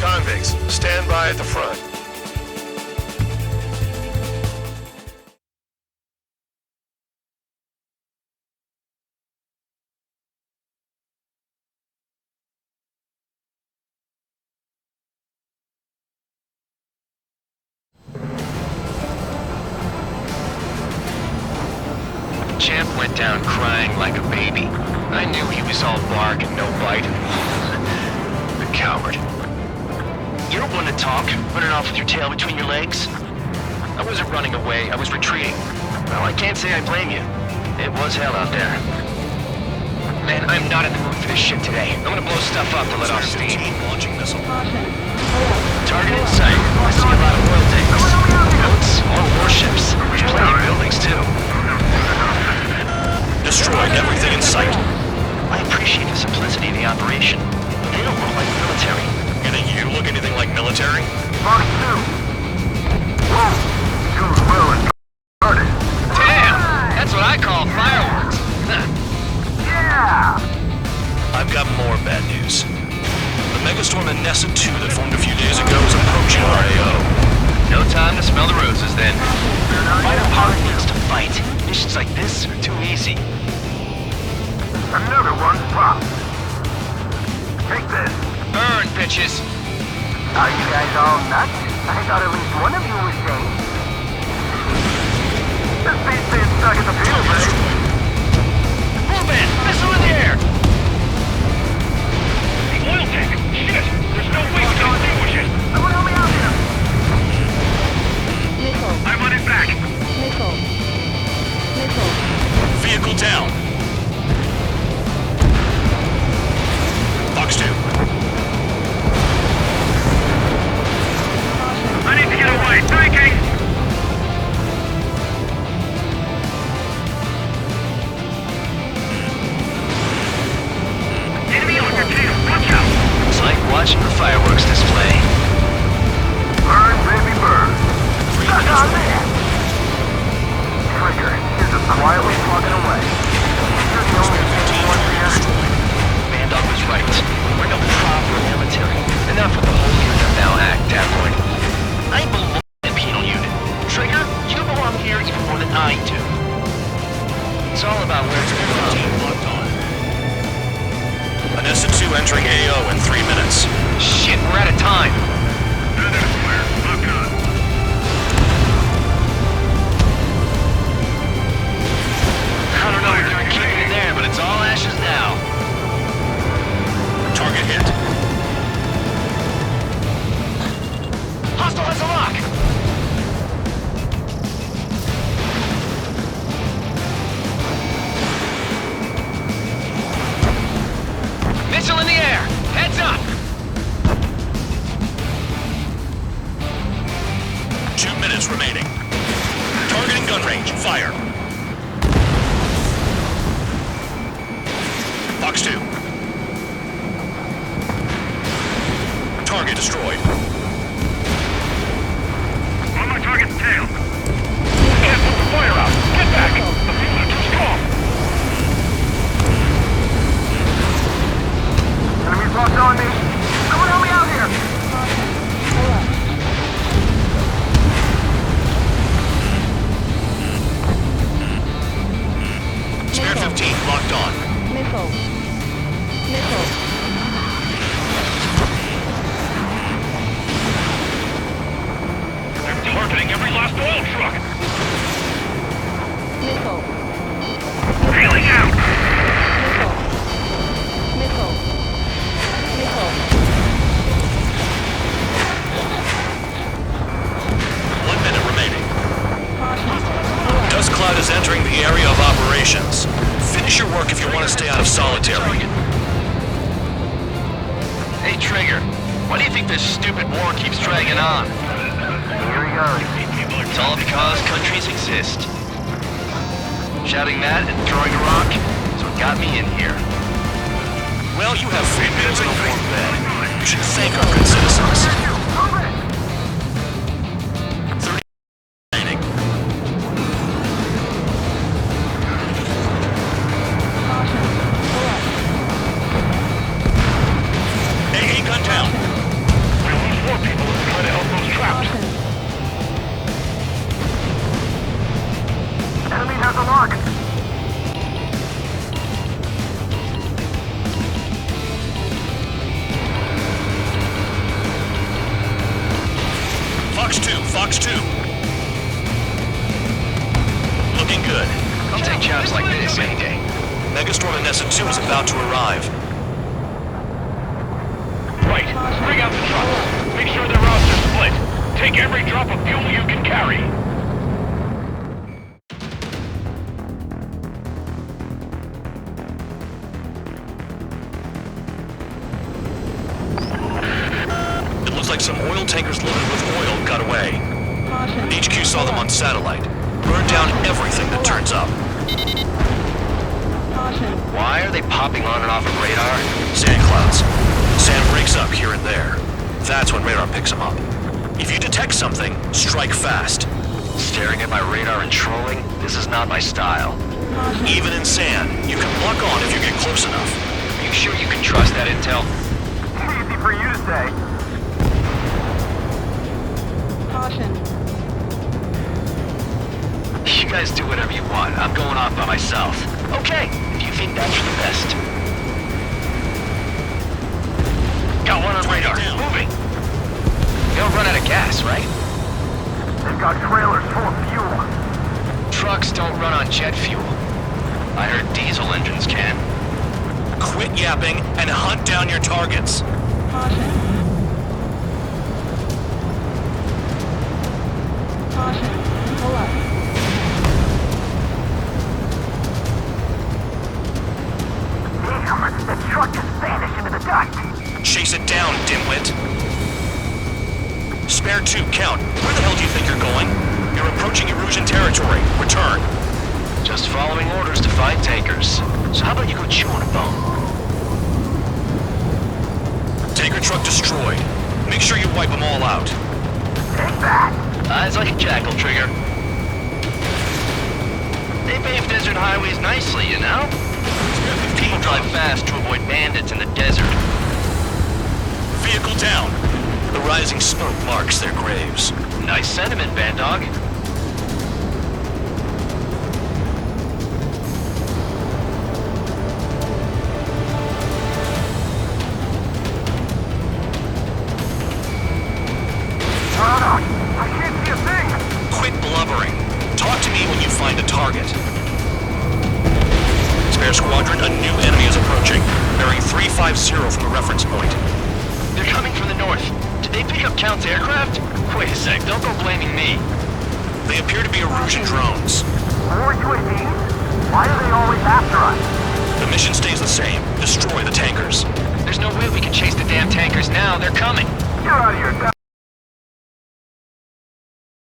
Convicts, stand by at the front. Champ went down crying like a baby. I knew he was all bark and no bite. The coward. You don't want to talk, running off with your tail between your legs. I wasn't running away, I was retreating. Well, I can't say I blame you. It was hell out there. Man, I'm not in the mood for this shit today. I'm gonna blow stuff up to let off steam. Launching missile. Target in sight. operation. They don't look like military. You think you look anything like military? Mark 2. Whoa! Too well and started. Damn! That's what I call fireworks. Yeah! I've got more bad news. The megastorm in Nessa 2 that formed a few days ago is approaching our AO. No time to smell the roses then. Fighter pilot needs to fight. Missions like this are too easy. Another one popped. Take this. Burn, bitches! Are you guys all nuts? I thought at least one of you was sane. This beast being stuck in the field, right? Move in! Missile in the air! The oil tank! Shit! There's no way we can extinguish it! Someone help me out here! Missile. I'm on it back! Missile. Missile. Vehicle down. Fox 2. I need to get away! Breaking! Enemy on your tail! Watch out! It's like watching the fireworks display. Burn, baby, burn. Stuck on there! Trigger, you're just quietly plugging away. You're the only sane one here. Bandog was right. We're no proper military. Enough with the whole unit now act, Taproid. I belong in the penal unit. Trigger, you belong here even more than I do. It's all about where it's from. Locked on. Anessa 2 entering AO in 3 minutes. Shit, we're out of time. Feather square. Lock on. I don't know if they're keeping it there, but it's all ashes now. Target hit. Hostile has a lock! Missile in the air! Heads up! 2 minutes remaining. Targeting gun range. Fire. Fox 2. Target destroyed. On my target's tail! Can't put the fire out! Get back! The fuels are too strong! Enemies locked on me. Someone help me out here! Spare 15 locked on. Missile. Missile. They're targeting every last oil truck! Missile. Bailing out! Missile. Missile. 1 minute remaining. Caution. Dust cloud is entering the area of operations. Finish your work if you want to stay out of solitary. Hey, Trigger. Why do you think this stupid war keeps dragging on? Here we go. It's all because countries exist. Shouting that and throwing a rock is what got me in here. Well, you have 3 minutes in a warm bed. You should thank our good citizens. 30 remaining. AA gun down. We'll lose more people if we try to help those trapped. Enemy has a lock. Fox 2, Fox 2. Looking good. I'll take jobs like this any day. Megastorm in Nessa 2 is about to arrive. Right. Bring out the trucks. Make sure their routes are split. Take every drop of fuel you can carry. It looks like some oil tankers loaded with oil got away. HQ saw them on satellite. Burned down everything that turns up. Caution. Why are they popping on and off of radar? Sand clouds. Sand breaks up here and there. That's when radar picks them up. If you detect something, strike fast. Staring at my radar and trolling? This is not my style. Even in sand, you can lock on if you get close enough. Are you sure you can trust that intel? Easy for you to say. Caution. You guys do whatever you want. I'm going off by myself. Okay, if you think that's for the best. Got one on radar. Moving. You don't run out of gas, right? They've got trailers full of fuel. Trucks don't run on jet fuel. I heard diesel engines can. Quit yapping and hunt down your targets. Caution. Caution. Pull up. Damn, the truck just vanished into the dust. Chase it down, dimwit. Spare 2, count. Where the hell do you think you're going? You're approaching Erusian territory. Return. Just following orders to find tankers. So how about you go chew on a bone? Tanker truck destroyed. Make sure you wipe them all out. Take that. Eyes like a jackal, Trigger. They pave desert highways nicely, you know? People drive fast to avoid bandits in the desert. Vehicle down. The rising smoke marks their graves. Nice sentiment, Bandog. I can't see a thing. Quit blubbering. Talk to me when you find a target. Spare squadron, a new enemy is approaching. Bearing 350 from the reference point. They're coming from the north. Did they pick up Count's aircraft? Wait a sec, don't go blaming me. They appear to be Erusian drones. More UAVs? Why are they always after us? The mission stays the same. Destroy the tankers. There's no way we can chase the damn tankers now. They're coming. Get out of here.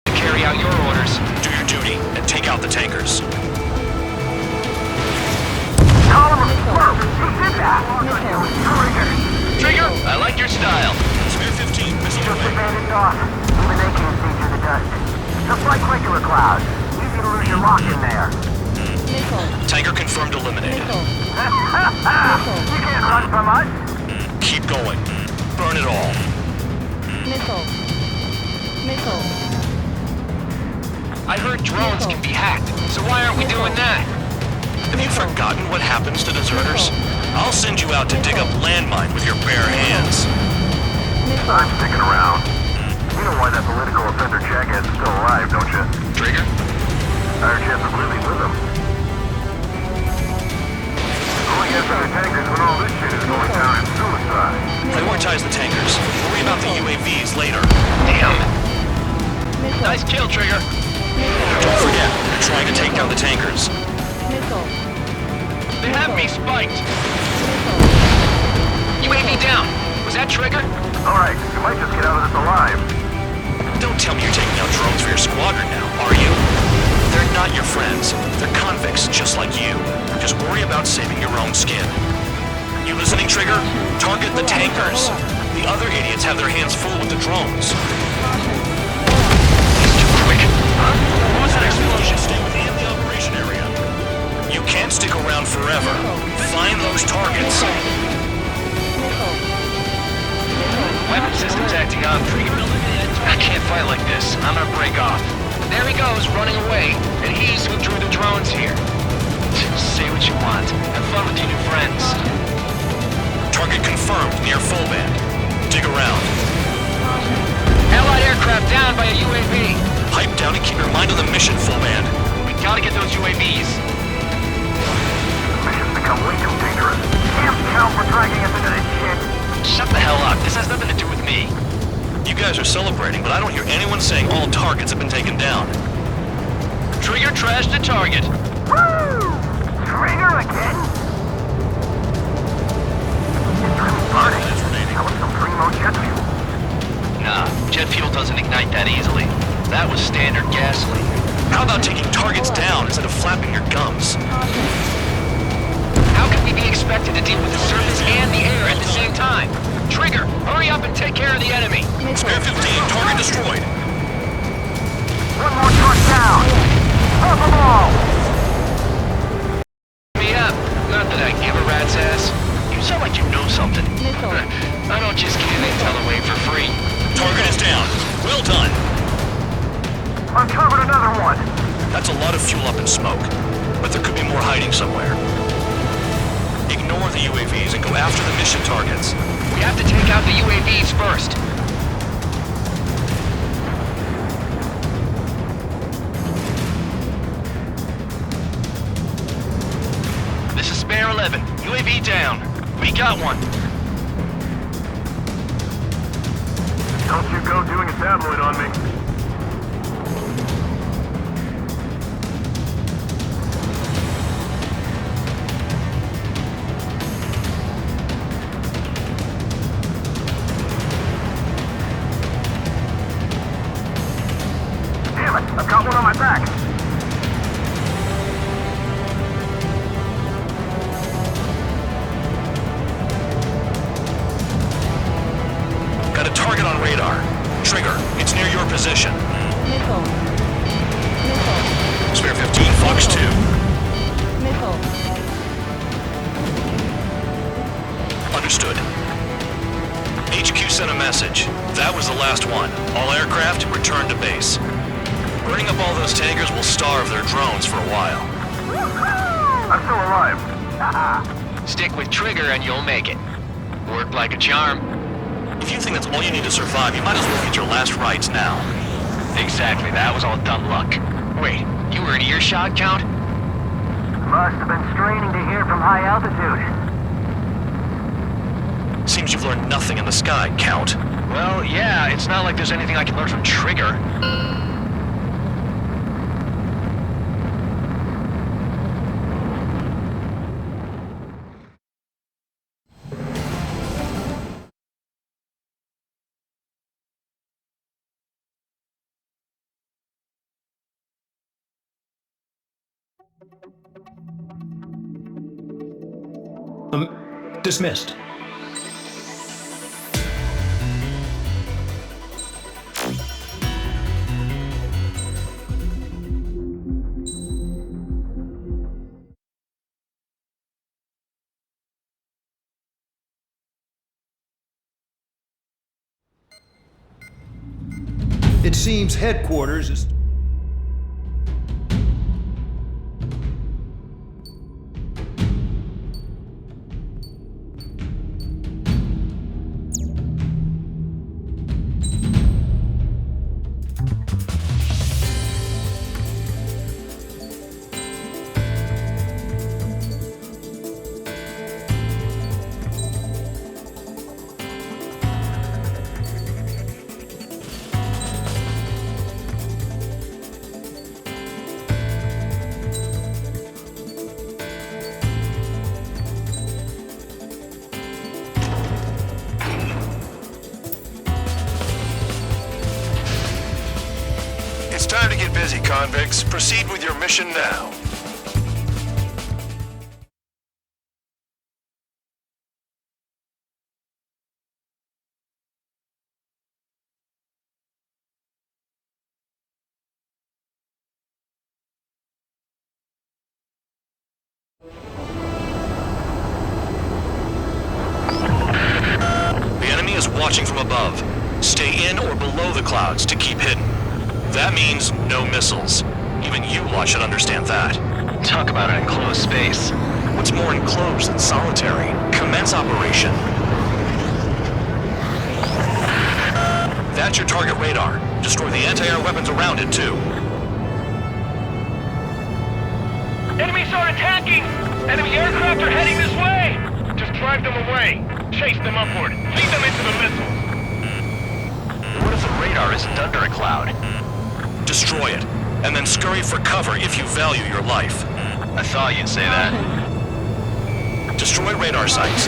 Carry out your orders. Do your duty and take out the tankers. Column of smoke. Who did that? Trigger, I like your style. Spare 15, missile Just delay. abandoned off. Even they can't see through the dust. Just like regular clouds. Easy to lose your lock in there. Missile. Tanker confirmed eliminated. Missile. You can't run from us. Keep going. Burn it all. Missile. Missile. I heard drones can be hacked, so why aren't we doing that? Have you forgotten what happens to deserters? I'll send you out to dig up landmine with your bare hands. I'm sticking around. You know why that political offender jackass is still alive, don't you? Trigger? Our chance of living with him. Going after the tankers when all this shit is going down in suicide. Prioritize the tankers. Worry about the UAVs later. Damn. Missile. Nice kill, Trigger. Don't forget, you're trying to take down the tankers. Missile. They have me spiked. Missile. UAV down. Was that Trigger? Alright, you might just get out of this alive. Don't tell me you're taking out drones for your squadron now, are you? They're not your friends. They're convicts just like you. Just worry about saving your own skin. You listening, Trigger? Target the tankers. The other idiots have their hands full with the drones. He's too quick. Huh? What was that explosion? Stay within the operation area. You can't stick around forever. Find those targets. Missile. Weapon system's acting on. I can't fight like this. I'm gonna break off. There he goes, running away. And he's who drew the drones here. Say what you want. Have fun with your new friends. Target confirmed near full band. Dig around. Allied aircraft down by a UAV. Pipe down and keep your mind on the mission, full band. We gotta get those UAVs. The mission's become way too dangerous. Damn Count for dragging us into this shit. Shut the hell up. This has nothing to do with me. You guys are celebrating, but I don't hear anyone saying all targets have been taken down. Trigger trashed the target. Woo! Trigger again? It's really burning. That was some primo jet fuel. Nah, jet fuel doesn't ignite that easily. That was standard gasoline. How about taking targets down instead of flapping your gums? can we be expected to deal with the surface and the air at the same time? Trigger, hurry up and take care of the enemy. Spare 15, target destroyed. One more truck down. Pump them all. Me up. Not that I give a rat's ass. You sound like you know something. Missile. I don't just give intel away for free. Target is down. Well done. Uncovered another one. That's a lot of fuel up in smoke, but there could be more hiding somewhere. Ignore the UAVs and go after the mission targets. We have to take out the UAVs first. This is Spare 11. UAV down. We got one. Don't you go doing a tabloid on me. Damn it, I've got one on my back. Got a target on radar. Trigger, it's near your position. Missile. Missile. Spare 15, Fox 2. Missile. Understood. HQ sent a message. That was the last one. All aircraft, return to base. Burning up all those tankers will starve their drones for a while. I'm still alive. Stick with Trigger and you'll make it. Worked like a charm. If you think that's all you need to survive, you might as well get your last rites now. Exactly, that was all dumb luck. Wait, you were in earshot, Count? Must have been straining to hear from high altitude. Seems you've learned nothing in the sky, Count. Well, yeah, it's not like there's anything I can learn from Trigger. Dismissed. It seems headquarters is... It's time to get busy, convicts. Proceed with your mission now. The enemy is watching from above. Stay in or below the clouds to keep hidden. That means no missiles. Even you lot should understand that. Talk about an enclosed space. What's more enclosed than solitary? Commence operation. That's your target radar. Destroy the anti-air weapons around it, too. Enemies are attacking! Enemy aircraft are heading this way! Just drive them away. Chase them upward. Lead them into the missiles. What if the radar isn't under a cloud? Destroy it, and then scurry for cover if you value your life. I thought you'd say that. Destroy radar sites.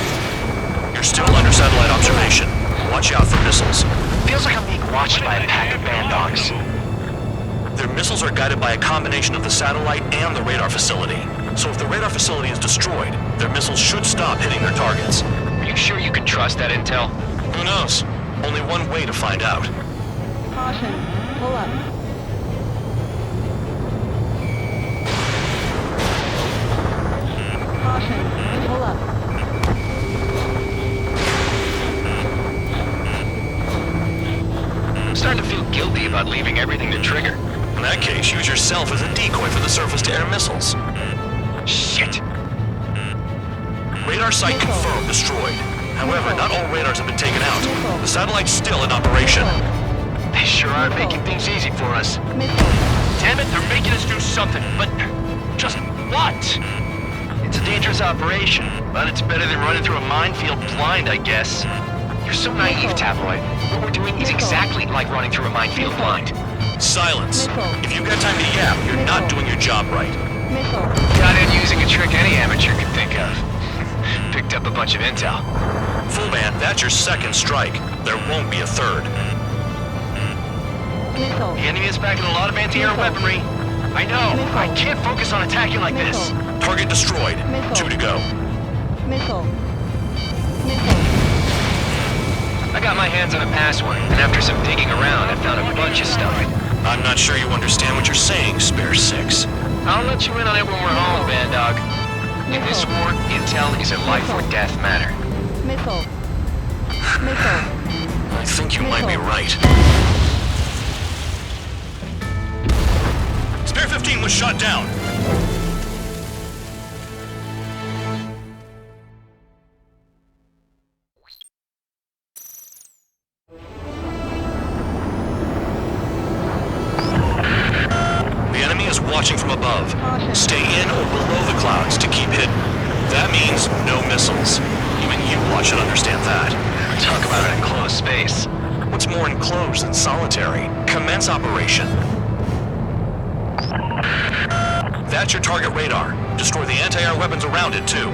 You're still under satellite observation. Watch out for missiles. Feels like I'm being watched by a pack of band dogs. Their missiles are guided by a combination of the satellite and the radar facility. So if the radar facility is destroyed, their missiles should stop hitting their targets. Are you sure you can trust that intel? Who knows? Only one way to find out. Caution. Pull up. Caution. Pull up. I'm starting to feel guilty about leaving everything to Trigger. In that case, use yourself as a decoy for the surface-to-air missiles. Shit. Radar site confirmed destroyed. However, not all radars have been taken out. The satellite's still in operation. They sure are making things easy for us. Missile. Damn it, they're making us do something, but just what? It's a dangerous operation, but it's better than running through a minefield blind, I guess. You're so naive, Tabloid. What we're doing is exactly like running through a minefield blind. Silence. If you've got time to yap, you're not doing your job right. Missile. Got in using a trick any amateur could think of. Picked up a bunch of intel. Full man, that's your second strike. There won't be a third. Missile. The enemy is packing a lot of anti-air weaponry. I know. I can't focus on attacking like this. Target destroyed. Missile. 2 to go. Missile. Missile. I got my hands on a password, and after some digging around, I found a bunch of stuff. I'm not sure you understand what you're saying, Spare 6. I'll let you in on it when we're home, Bandog. In this war, intel is a life or death matter. Missile. Missile. I think you might be right. Spare 15 was shot down. Watching from above. Stay in or below the clouds to keep hidden. That means no missiles. Even you lot should understand that. Talk about an enclosed space. What's more enclosed than solitary? Commence operation. That's your target radar. Destroy the anti-air weapons around it, too.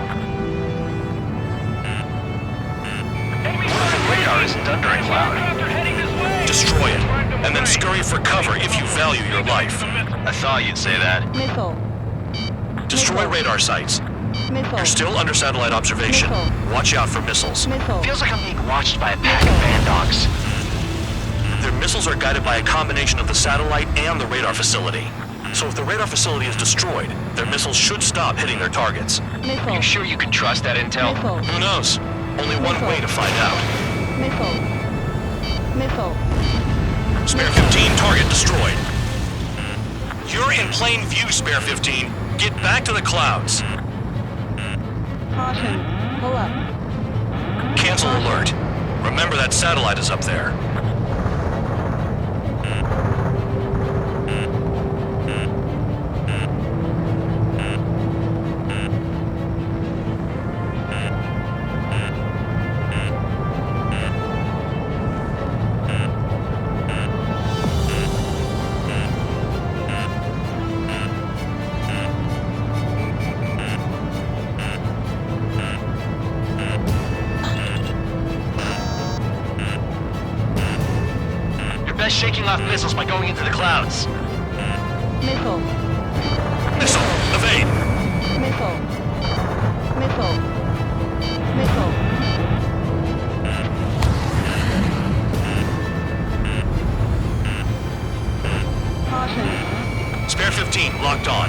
Radar isn't under a cloud. Destroy it, and then scurry for cover if you value your life. I thought you'd say that. Missile. Destroy radar sites. Missile. You're still under satellite observation. Missile. Watch out for missiles. Missile. Feels like I'm being watched by a pack of bandogs. Their missiles are guided by a combination of the satellite and the radar facility. So if the radar facility is destroyed, their missiles should stop hitting their targets. Are you sure you can trust that intel? Missile. Who knows? Only one way to find out. Missile. Missile. Spare 15 target destroyed. You're in plain view, Spare 15. Get back to the clouds. Caution. Pull up. Cancel alert. Remember that satellite is up there. Shaking off missiles by going into the clouds. Missile. Missile, evade. Missile. Missile. Missile. Caution. Spare 15 locked on.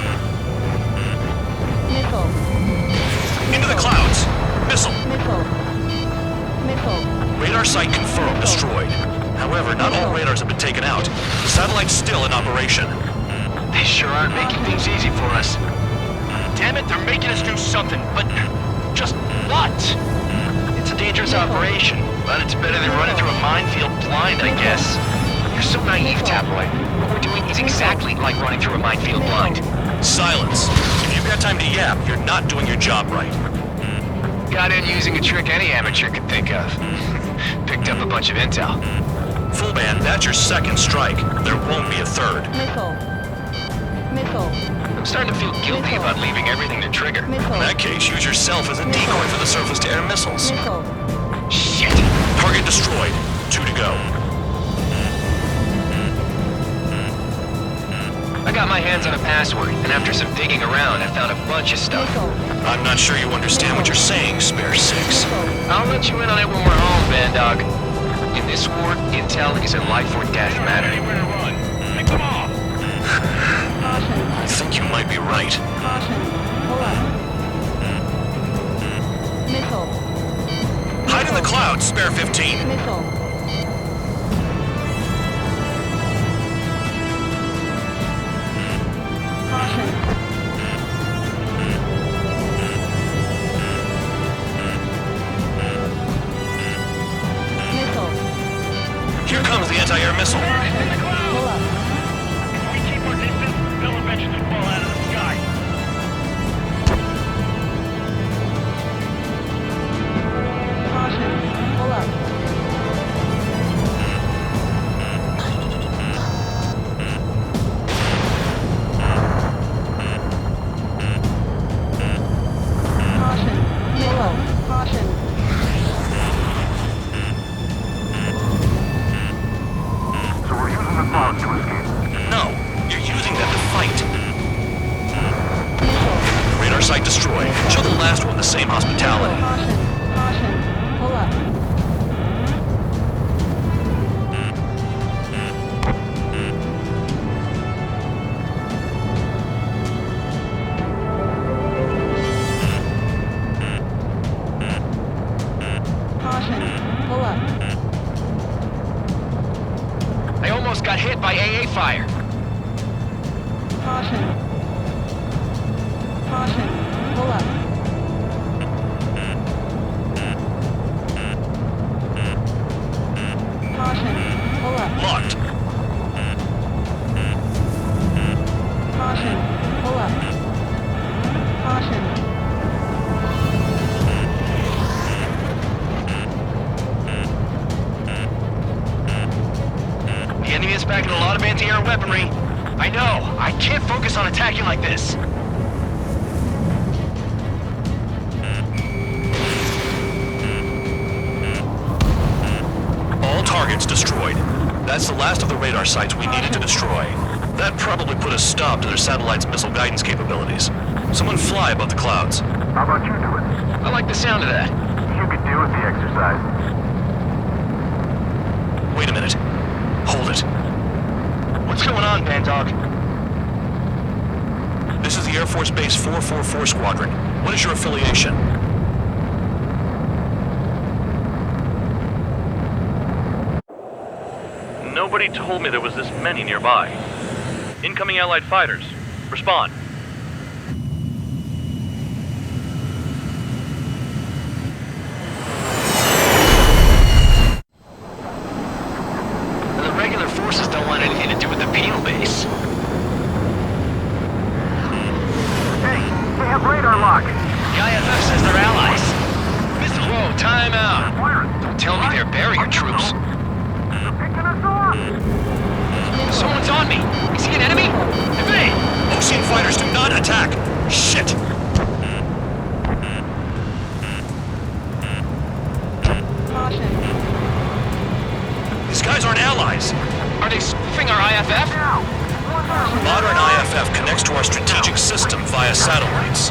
Missile. Into the clouds. Missile. Missile. Missile. Radar site confirmed destroyed. However, not all radars have been taken out. The satellite's still in operation. They sure are making things easy for us. Damn it, they're making us do something, but just what? It's a dangerous operation, but it's better than running through a minefield blind, I guess. You're so naive, Tabloid. What we're doing is exactly like running through a minefield blind. Silence. If you've got time to yap, you're not doing your job right. Got in using a trick any amateur could think of. Picked up a bunch of intel. Full band, that's your second strike. There won't be a third. Missile. Missile. I'm starting to feel guilty about leaving everything to Trigger. Missile. In that case, use yourself as a decoy for the surface-to-air missiles. Missile. Shit! Target destroyed. 2 to go. I got my hands on a password, and after some digging around, I found a bunch of stuff. I'm not sure you understand what you're saying, Spare 6. I'll let you in on it when we're home, Bandog. In this war, intel is a life or death matter. I think you might be right. Missile. Hide in the clouds, Spare 15. Missile. Caution. Missile. Here comes the anti-air missile. Pull up. If we keep our distance, they'll eventually fall out of the sky. Caution. Pull up. Caution. Pull up. Caution. So we're using the clouds to escape. No, you're using them to fight. Missile. Radar site destroyed. Show the last one the same hospitality. Caution. Caution. Pull up. Caution. Pull up. I almost got hit by AA fire. Caution. Caution. Pull up. Caution. Pull up. Locked. Caution. Pull up. Caution. The enemy is packing a lot of anti-air weaponry. I know. I can't focus on attacking like this. All targets destroyed. That's the last of the radar sites we needed to destroy. That probably put a stop to their satellite's missile guidance capabilities. Someone fly above the clouds. How about you do it? I like the sound of that. You could do with the exercise. Wait a minute. Hold it. What's going on, Bandog? This is the Air Force Base 444 Squadron. What is your affiliation? Nobody told me there was this many nearby. Incoming Allied fighters. Respond. The regular forces don't want anything to do with the Peel base. Hey, they have radar lock. The IFF says they're allies. Whoa, time out. Don't tell me they're barrier troops. Picking us off. Someone's on me. Is he an enemy? Evade! Ocean fighters do not attack! Shit! Caution. These guys aren't allies! Are they spoofing our IFF? Modern IFF connects to our strategic system via satellites.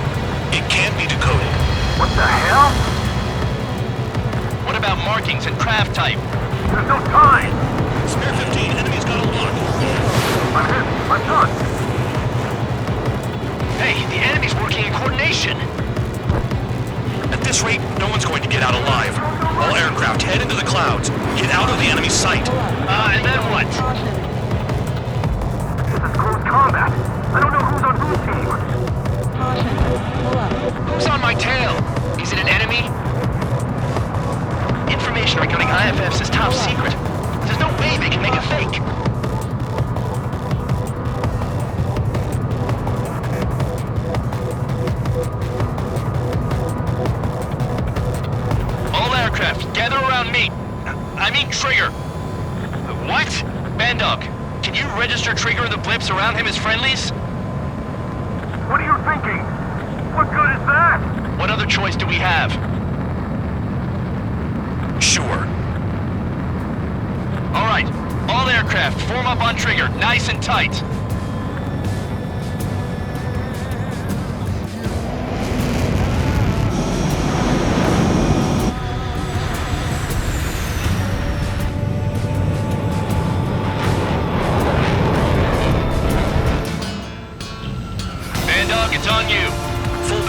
It can't be decoded. What the hell? What about markings and craft type? There's no time. Spare 15, enemy's got a lock. I'm hit. I'm done. Hey, the enemy's working in coordination. At this rate, no one's going to get out alive. All aircraft head into the clouds. Get out of the enemy's sight. And then what? Caution. This is close combat. I don't know who's on whose team. Caution. Pull up. Who's on my tail? Is it an enemy? Information regarding IFFs is top secret. There's no way they can make a fake. All aircraft, gather around me. I mean Trigger. What? Bandog, can you register Trigger and the blips around him as friendlies? What are you thinking? What good is that? What other choice do we have? Sure. All right, all aircraft, form up on Trigger, nice and tight.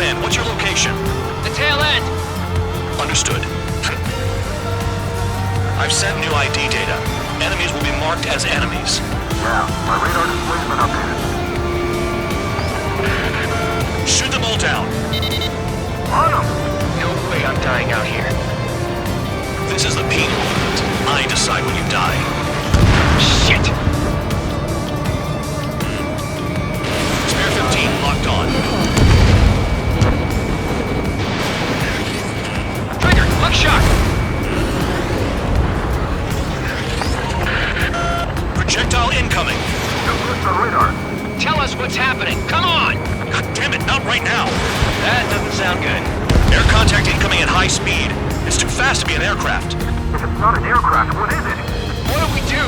man, what's your location? The tail end! Understood. I've sent new ID data. Enemies will be marked as enemies. Yeah, my radar display's been updated. Shoot them all down. On them! No way I'm dying out here. This is the penal unit. I decide when you die. Shit! Spare 15 locked on. Trigger, buckshot! Projectile incoming. Just list the radar. Tell us what's happening. Come on! God damn it, not right now. That doesn't sound good. Air contact incoming at high speed. It's too fast to be an aircraft. If it's not an aircraft, what is it? What do we do?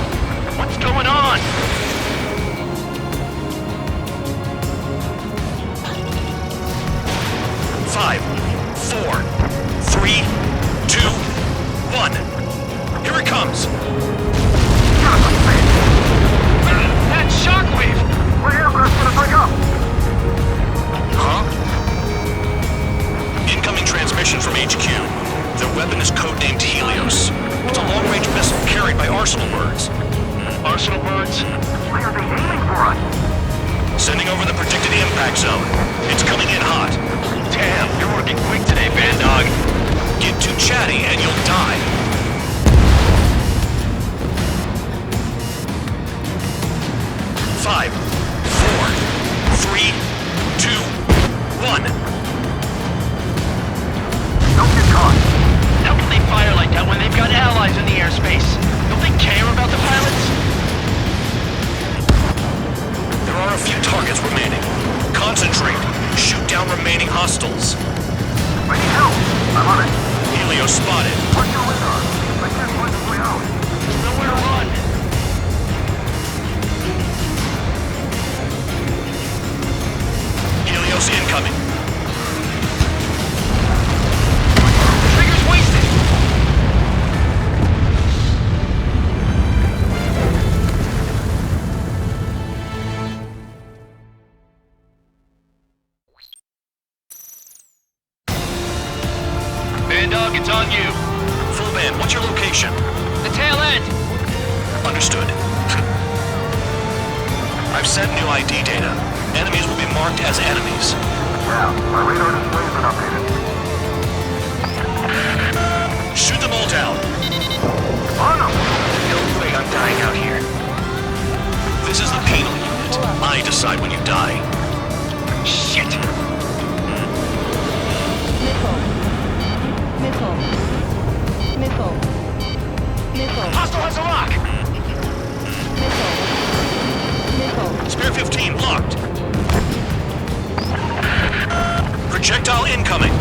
What's going on? Five, four, three, two, one. Here it comes. That shockwave! What aircraft's gonna break up? Huh? Incoming transmission from HQ. Their weapon is codenamed Helios. It's a long-range missile carried by Arsenal birds. Arsenal birds? Why are they aiming for us? Sending over the predicted impact zone. It's coming in hot. Damn, you're working quick today, Bandog. Get too chatty and you'll die. Five, four, three, two, one. Don't get caught. How can they fire like that when they've got allies in the airspace? Don't they care about the pilots? There are a few targets remaining. Concentrate. Shoot down remaining hostiles. I need help. I'm on it. Helios spotted. Watch your radar. I can't find the way out. There's nowhere to run. Helios incoming. Trigger's wasted. Bandog, it's on you. Full band, what's your location? The tail end. Understood. I've sent new ID data. Enemies will be marked as enemies. Yeah, my radar display's been updated. Shoot them all down. On them! No way I'm dying out here. This is the penal unit. I decide when you die. Shit! Missile. Missile. Missile. Hostile has a lock! Missile. Spare 15 locked. Projectile incoming.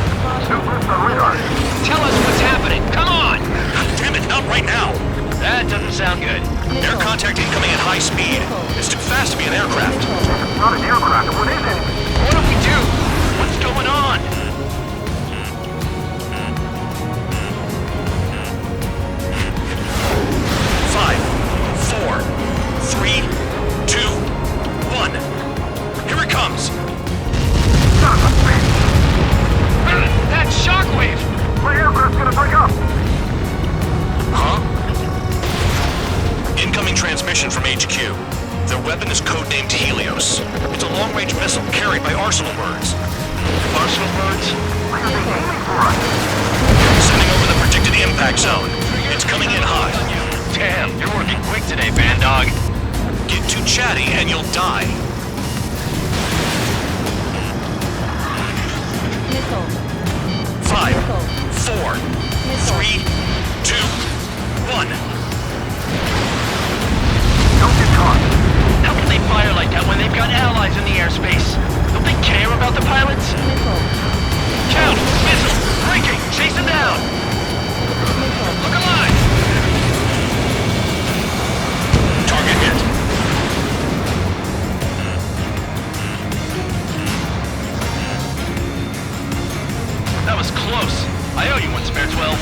Just list the radar. Tell us what's happening. Come on! God damn it, not right now. That doesn't sound good. Air contact incoming at high speed. It's too fast to be an aircraft. If it's not an aircraft, what is it? What do we do? What's going on? Five, four, three, two, one. Here it comes. Son of a bitch! That shockwave! My aircraft's gonna break up! Huh? Incoming transmission from HQ. Their weapon is codenamed Helios. It's a long-range missile carried by Arsenal birds. Arsenal birds? Why are they aiming for us? Sending over the predicted impact zone. It's coming in hot. Damn, you're working quick today, Bandog. Get too chatty and you'll die. Missile. Five, four, three, two, one. Don't get caught. How can they fire like that when they've got allies in the airspace? Don't they care about the pilots? Missile. Count! Missile! Breaking! Chase them down! Look alive! Target hit. That was close. I owe you one, Spare 12.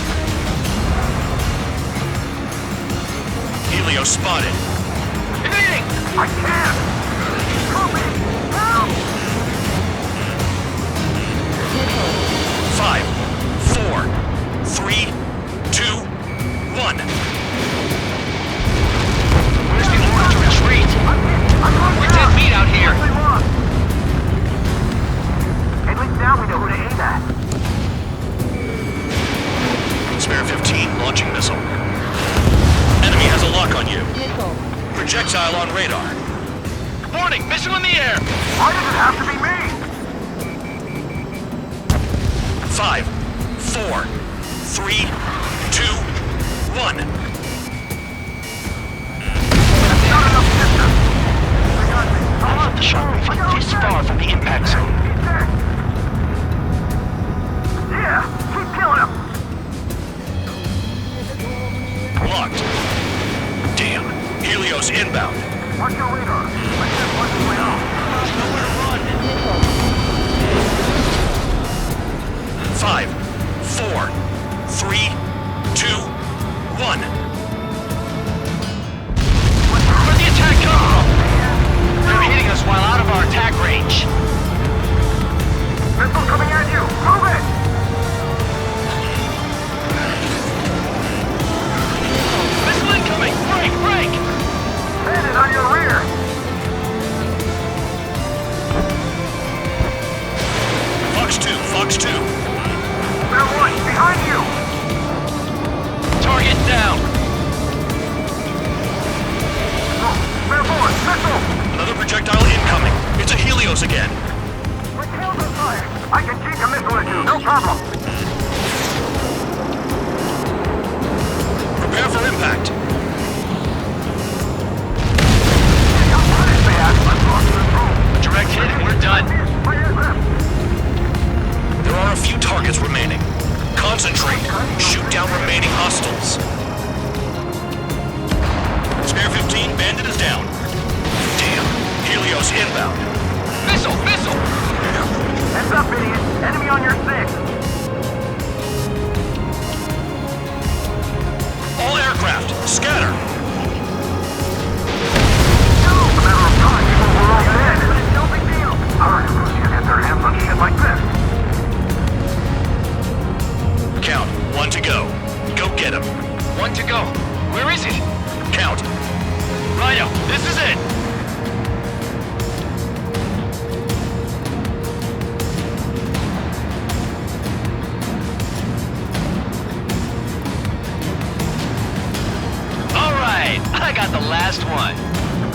Helios spotted. Evading! I can't! Help me! Help! Warning, missile in the air! Why does it have to be me? 5, 4, 3, 2, 1. Not enough distance. They got me. I felt the shockwave this far from the impact zone. He's dead. Yeah, keep killing him. Locked. Damn. Helios inbound. Watch your radar. I can't watch the way out. Nowhere to run. Missile. 5, 4, 3, 2, 1. Where'd the attack come from? They're hitting us while out of our attack range. Missile coming at you. Move it. Missile incoming! Break, break! Bandit on your rear. Fox 2, Fox 2. Bear 1, behind you. Target down! Bear 4, missile. Another projectile incoming. It's a Helios again. My tail's on fire. I can change a missile or two. No problem. Prepare for impact. Direct hit and we're done. There are a few targets remaining. Concentrate. Shoot down remaining hostiles. Spare 15, Bandit is down. Damn. Helios inbound. Missile, missile! Heads up, idiot. Enemy on your 6. All aircraft, scatter. No matter of time, people were all dead. No big deal. Our Russians get their hands on shit like this. Count. 1 to go. Go get him. 1 to go. Where is he? Count. Rhino, this is it! Alright, I got the last one.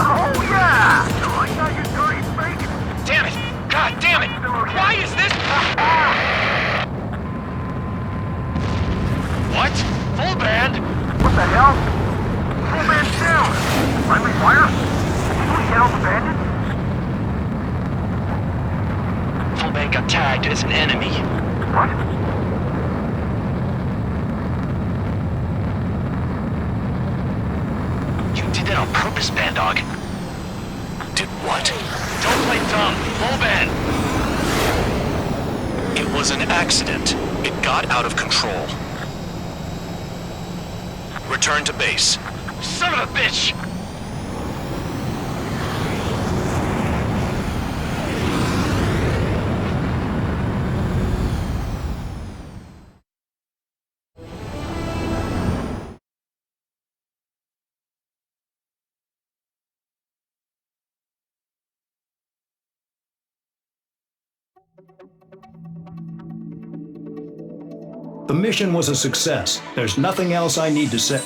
Oh, yeah! I got your dirty bacon. Damn it! God damn it! Why is this? What? Full band? What the hell? Full man down. Friendly fire? Did we hit all the bandits? Full band got tagged as an enemy. What? You did that on purpose, Bandog. Did what? Don't play dumb. Full band. It was an accident. It got out of control. Return to base. Son of a bitch! The mission was a success. There's nothing else I need to say.